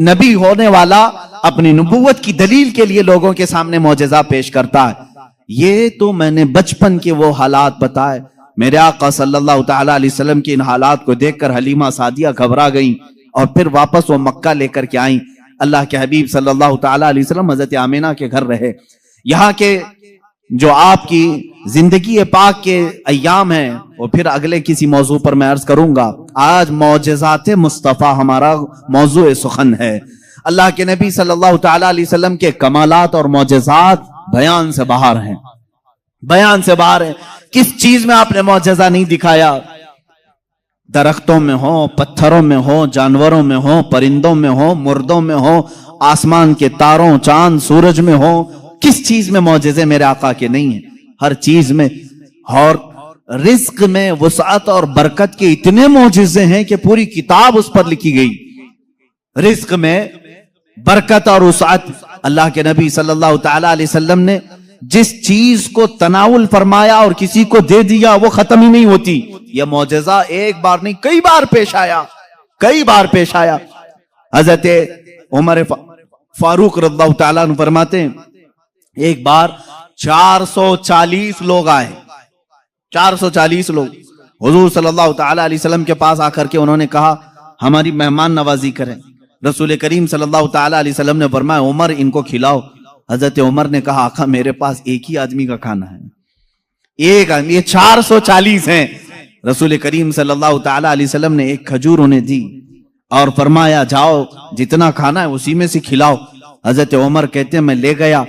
نبی ہونے والا اپنی نبوت کی دلیل کے لیے لوگوں کے سامنے معجزہ پیش کرتا ہے۔ یہ تو میں نے بچپن کے وہ حالات بتائے، میرے آقا صلی اللہ تعالی علیہ وسلم کی ان حالات کو دیکھ کر حلیمہ سعدیہ گھبرا گئیں اور پھر واپس وہ مکہ لے کر کے آئیں۔ اللہ کے حبیب صلی اللہ تعالی علیہ وسلم حضرت آمینہ کے گھر رہے۔ یہاں کے جو آپ کی زندگی پاک کے ایام ہیں وہ پھر اگلے کسی موضوع پر میں عرض کروں گا۔ آج معجزات مصطفیٰ ہمارا موضوع سخن ہے۔ اللہ کے نبی صلی اللہ تعالی علیہ وسلم کے کمالات اور معجزات بیان سے باہر ہیں، بیان سے باہر ہیں۔ کس چیز میں آپ نے معجزہ نہیں دکھایا؟ درختوں میں ہو، پتھروں میں ہو، جانوروں میں ہو، پرندوں میں ہو، مردوں میں ہو، آسمان کے تاروں، چاند، سورج میں ہو، کس چیز میں معجزے میرے آقا کے نہیں ہیں؟ ہر چیز میں۔ اور رزق میں وسعت اور برکت کے اتنے معجزے ہیں کہ پوری کتاب اس پر لکھی گئی۔ رزق میں برکت اور وسعت، اللہ کے نبی صلی اللہ تعالی علیہ وسلم نے جس چیز کو تناول فرمایا اور کسی کو دے دیا وہ ختم ہی نہیں ہوتی۔ یہ معجزہ ایک بار نہیں کئی بار پیش آیا، کئی بار پیش آیا۔ حضرت عمر فاروق رضی اللہ تعالیٰ عنہ فرماتے ہیں ایک بار 440 لوگ آئے، 440 لوگ حضور صلی اللہ تعالی علیہ وسلم کے پاس آ کر کے انہوں نے کہا ہماری مہمان نوازی کریں۔ رسول کریم صلی اللہ تعالی علیہ وسلم نے فرمایا عمر ان کو کھلاؤ۔ حضرت عمر نے کہا آقا میرے پاس ایک ہی آدمی کا کھانا ہے، ایک آدمی، یہ 440 ہیں، रसूल करीम सल्लल्लाहु ताला अलैहि वसल्लम ने एक खजूर उन्हें दी और फरमाया जाओ जितना खाना है उसी में से खिलाओ। हजरत उमर कहते हैं मैं ले गया,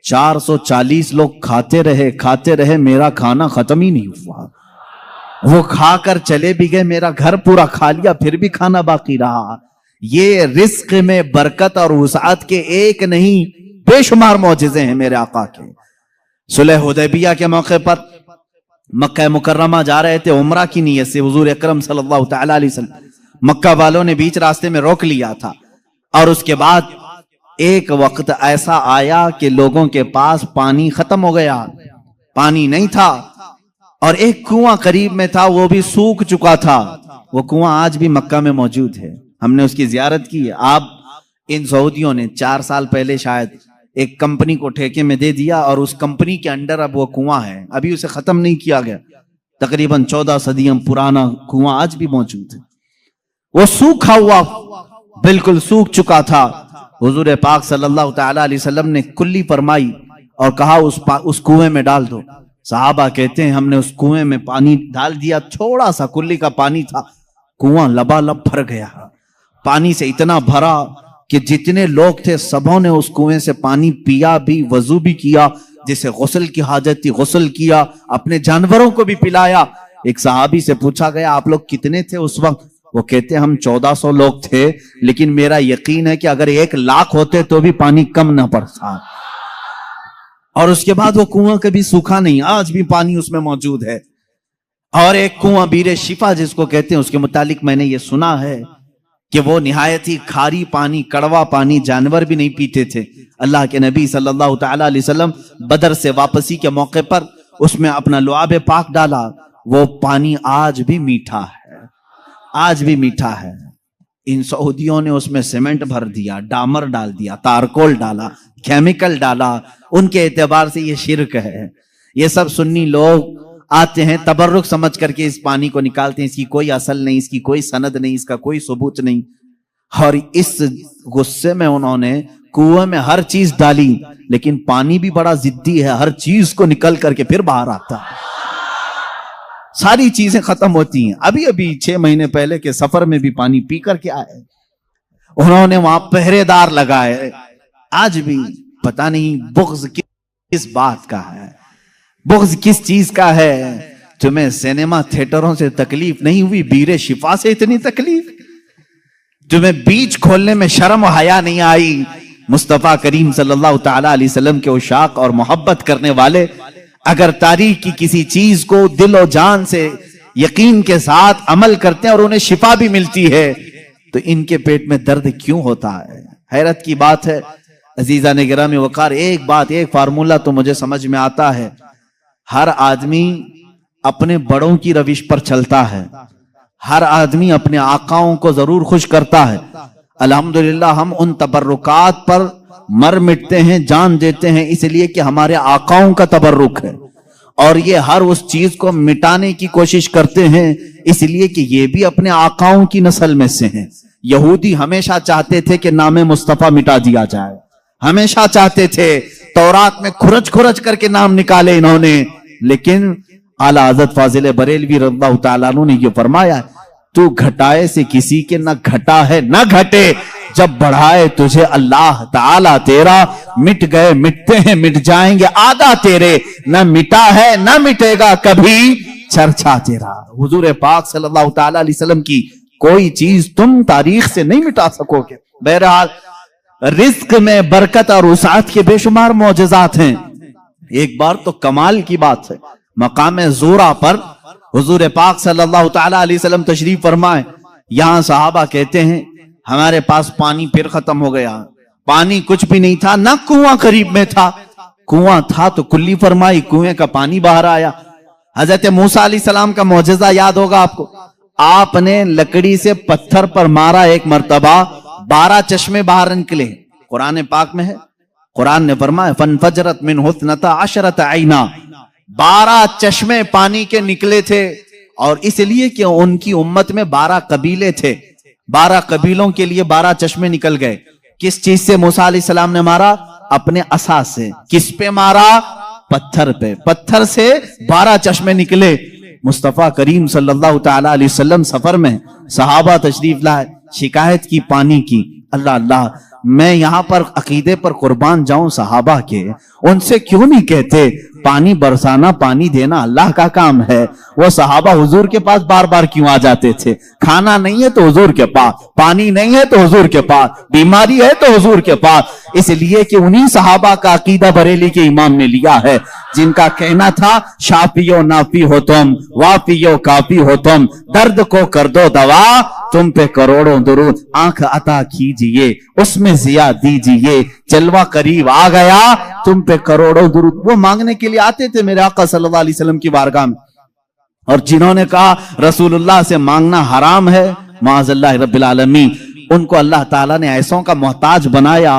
440 लोग खाते रहे, मेरा खाना खत्म ही नहीं हुआ। वो खाकर चले भी गए, मेरा घर पूरा खा लिया, फिर भी खाना बाकी रहा। ये रिस्क में बरकत और वुसाअत के एक नहीं बेशुमार मौजिज़े हैं मेरे आका के। सुलह हुदैबिया के मौके पर मक्का मुकर्रमा जा रहे थे उम्रा की नीयत से, हुजूर अकरम सल्लल्लाहु तआला अलैहि वसल्लम। मक्का वालों ने बीच रास्ते में रोक लिया था और उसके बाद एक वक्त ऐसा आया कि लोगों के पास पानी खत्म हो गया, पानी नहीं था और एक कुआं करीब में था, वो भी सूख चुका था। वो कुआं आज भी मक्का में मौजूद है, हमने उसकी जियारत की है। आप इन सऊदियों ने 4 साल पहले शायद एक कंपनी को ठेके में दे दिया और उस कंपनी के अंडर अब वो कुआं है, अभी उसे खत्म नहीं किया गया। तकरीबन 14 सदियां पुराना कुआं आज भी मौजूद है। वो सूखा हुआ, बिल्कुल सूख चुका था। हुजूर पाक सल्लल्लाहु तआला अलैहि वसल्लम ने कुल्ली फरमाई और कहा उस कुएं में डाल दो। सहाबा कहते हैं हमने उस कुएं में पानी डाल दिया, थोड़ा सा कुल्ली का पानी था, कुआं लबालब भर गया। पानी से इतना भरा कि जितने लोग थे सबों ने उस कुएं से पानी पिया भी, वजू भी किया, जिसे गुस्ल की हाजत थी गुस्ल किया, अपने जानवरों को भी पिलाया। एक सहाबी से पूछा गया आप लोग कितने थे उस वक्त? वो कहते हम 1400 लोग थे, लेकिन मेरा यकीन है कि अगर 1 लाख होते तो भी पानी कम ना पड़ता। और उसके बाद वो कुआं कभी सूखा नहीं, आज भी पानी उसमें मौजूद है। और एक कुआं बीरे शिफा जिसको कहते हैं, उसके मुतालिक मैंने ये सुना है कि वो निहायत ही खारी पानी, कड़वा पानी, जानवर भी नहीं पीते थे। अल्लाह के नबी सल्लल्लाहु तआला अलैहि वसल्लम बदर से वापसी के मौके पर उसमें अपना लुआब पाक डाला, वो पानी आज भी मीठा है, आज भी मीठा है। इन सऊदियों ने उसमें सीमेंट भर दिया, डामर डाल दिया, तारकोल डाला, केमिकल डाला, उनके एतबार से ये शिर्क है। ये सब सुन्नी लोग आते हैं तबर्रुक समझ करके इस पानी को निकालते हैं, इसकी कोई असल नहीं, इसकी कोई सनद नहीं, इसका कोई सबूत नहीं। और इस गुस्से में उन्होंने कुएं में हर चीज डाली, लेकिन पानी भी बड़ा जिद्दी है, हर चीज को निकल करके फिर बाहर आता है, सारी चीजें खत्म होती हैं। अभी अभी 6 महीने पहले के सफर में भी पानी पी करके आए, उन्होंने वहां पहरेदार लगाए। आज भी पता नहीं बुग़्ज़ किस बात का है, बुग़्ज़ किस चीज का है। तुम्हें सिनेमा थिएटरों से तकलीफ नहीं हुई, बीरे शिफा से इतनी तकलीफ? तुम्हें बीच खोलने में शर्म और हया नहीं आई? मुस्तफा करीम सल्लल्लाहु तआला अलैहि वसल्लम के उशाक और मोहब्बत करने वाले अगर तारीख की किसी चीज को दिल और जान से यकीन के साथ अमल करते हैं और उन्हें शिफा भी मिलती है, तो इनके पेट में दर्द क्यों होता है? हैरत की बात है। अजीजा ने गिरामी वकार, एक बात, एक फार्मूला तो मुझे समझ में आता है, हर आदमी अपने बड़ों की रविश पर चलता है, हर आदमी अपने आकाओं को जरूर खुश करता है। अल्हम्दुलिल्लाह हम उन तबर्रुकात पर मर मिटते हैं, जान देते हैं, इसलिए कि हमारे आकाओं का तबर्रुक है। और ये हर उस चीज को मिटाने की कोशिश करते हैं, इसलिए कि ये भी अपने आकाओं की नस्ल में से हैं। यहूदी हमेशा चाहते थे कि नाम मुस्तफा मिटा दिया जाए, हमेशा चाहते थे, तौरात में खुरच खुरच करके नाम निकाले इन्होंने। लेकिन आला हज़रत फाजिल बरेलवी रज़ियल्लाहु तआला अन्हु ने ये फरमाया, तू घटाए से किसी के न घटा है न घटे, जब बढ़ाए तुझे अल्लाह ताला तेरा, मिट गए मिटते हैं मिट जाएंगे आदा तेरे, न मिटा है न मिटेगा कभी चर्चा तेरा। हुजूर पाक सल्लल्लाहु ताला अलैहि वसल्लम की कोई चीज तुम तारीख से नहीं मिटा सकोगे। बहरहाल रिस्क में बरकत और वसाअत के बेशुमार मौजज़ात हैं। एक बार तो कमाल की बात है, मकाम ज़ोरा पर हुजूर पाक सल्लल्लाहु ताला अलैहि वसल्लम तशरीफ फरमाए। यहां सहाबा कहते हैं हमारे पास पानी फिर खत्म हो गया, पानी कुछ भी नहीं था, ना कुआं करीब में था, कुआं था तो कुल्ली फरमाई, कुएं का पानी बाहर आया। हजरत मूसा अलैहिस्सलाम का मौजज़ा याद होगा आपको, आपने लकड़ी से पत्थर पर मारा एक मर्तबा, 12 चश्मे बाहर निकले। कुरान पाक में है, कुरान ने फरमाया फनफजरत मिन हुस्नता अशरत आइना, 12 चश्मे पानी के निकले थे। और इसलिए कि उनकी उम्मत में 12 कबीले थे, 12 कबीलों के लिए 12 चश्मे निकल गए। किस चीज से मूसा अलैहिस्सलाम ने मारा? अपने असा से। किस पे मारा? पत्थर पे। पत्थर से 12 चश्मे निकले। मुस्तफ़ा करीम सल्लल्लाहु ताला अलैहि वसल्लम सफर में, सहाबा तशरीफ लाए, शिकायत की पानी की। अल्लाह अल्लाह, मैं यहाँ पर अकीदे पर कुर्बान जाऊं सहाबा के, उनसे क्यों नहीं कहते पानी बरसाना, पानी देना अल्लाह का काम है। वो सहाबा हुजूर के पास बार बार क्यों आ जाते थे? खाना नहीं है तो हुजूर के पास, पानी नहीं है तो हुजूर के पास, बीमारी है तो हुजूर के पास। इसलिए कि उन्हीं सहाबा का अकीदा बरेली के इमाम ने लिया है, जिनका कहना था शाफियो नाफी हो तुम, वाफियो काफी हो तुम, दर्द को कर दो दवा, तुम पे करोड़ों दुरूद, आंख अता कीजिए उसमें जिया दीजिए, जलवा करीब आ गया तुम पे करोड़ों दुरूद। वो मांगने के लिए आते थे मेरे आका सल्लल्लाहु अलैहि वसल्लम की बारगाह में, और जिन्होंने कहा रसूलुल्लाह से मांगना हराम है, माअज़ल्लाह रब्बिल आलमीन, उनको अल्लाह ताला ने ऐसों का मोहताज बनाया,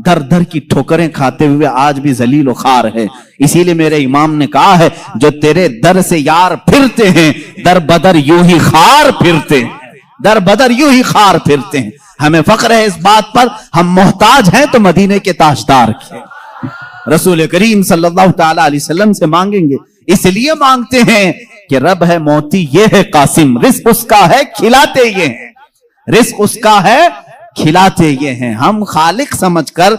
दर दर की ठोकरें खाते हुए आज भी जलील व खार है। इसीलिए मेरे इमाम ने कहा है, जो तेरे दर से यार फिरते हैं, दर बदर यूं ही खार फिरते हैं, दर बदर यूं ही खार फिरते हैं। हमें फख्र है इस बात पर, हम मोहताज हैं तो मदीने के ताजदार के, रसूल करीम सल्लल्लाहु ताला अलैहि वसल्लम से मांगेंगे। इसलिए मांगते हैं कि रब है मोती ये है कासिम, रिस्क उसका है खिलाते ये हैं, रिस्क उसका है खिलाते ये हैं। हम खालिक समझकर,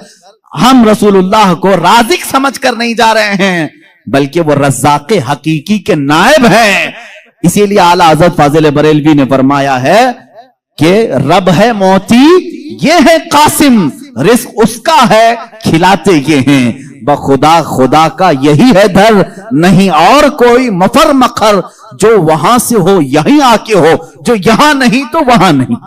हम रसूलुल्लाह को राज़िक समझकर नहीं जा रहे हैं, बल्कि वो रज़्ज़ाक़े हकीकी के नायब हैं। इसीलिए आला हज़रत फाज़िल बरेलवी ने फरमाया है कि रब है मोती ये है कासिम, रिस्क उसका है खिलाते ये हैं। बखुदा खुदा का यही है दर, नहीं और कोई मफर मखर, जो वहां से हो यहीं आके हो, जो यहां नहीं तो वहां नहीं।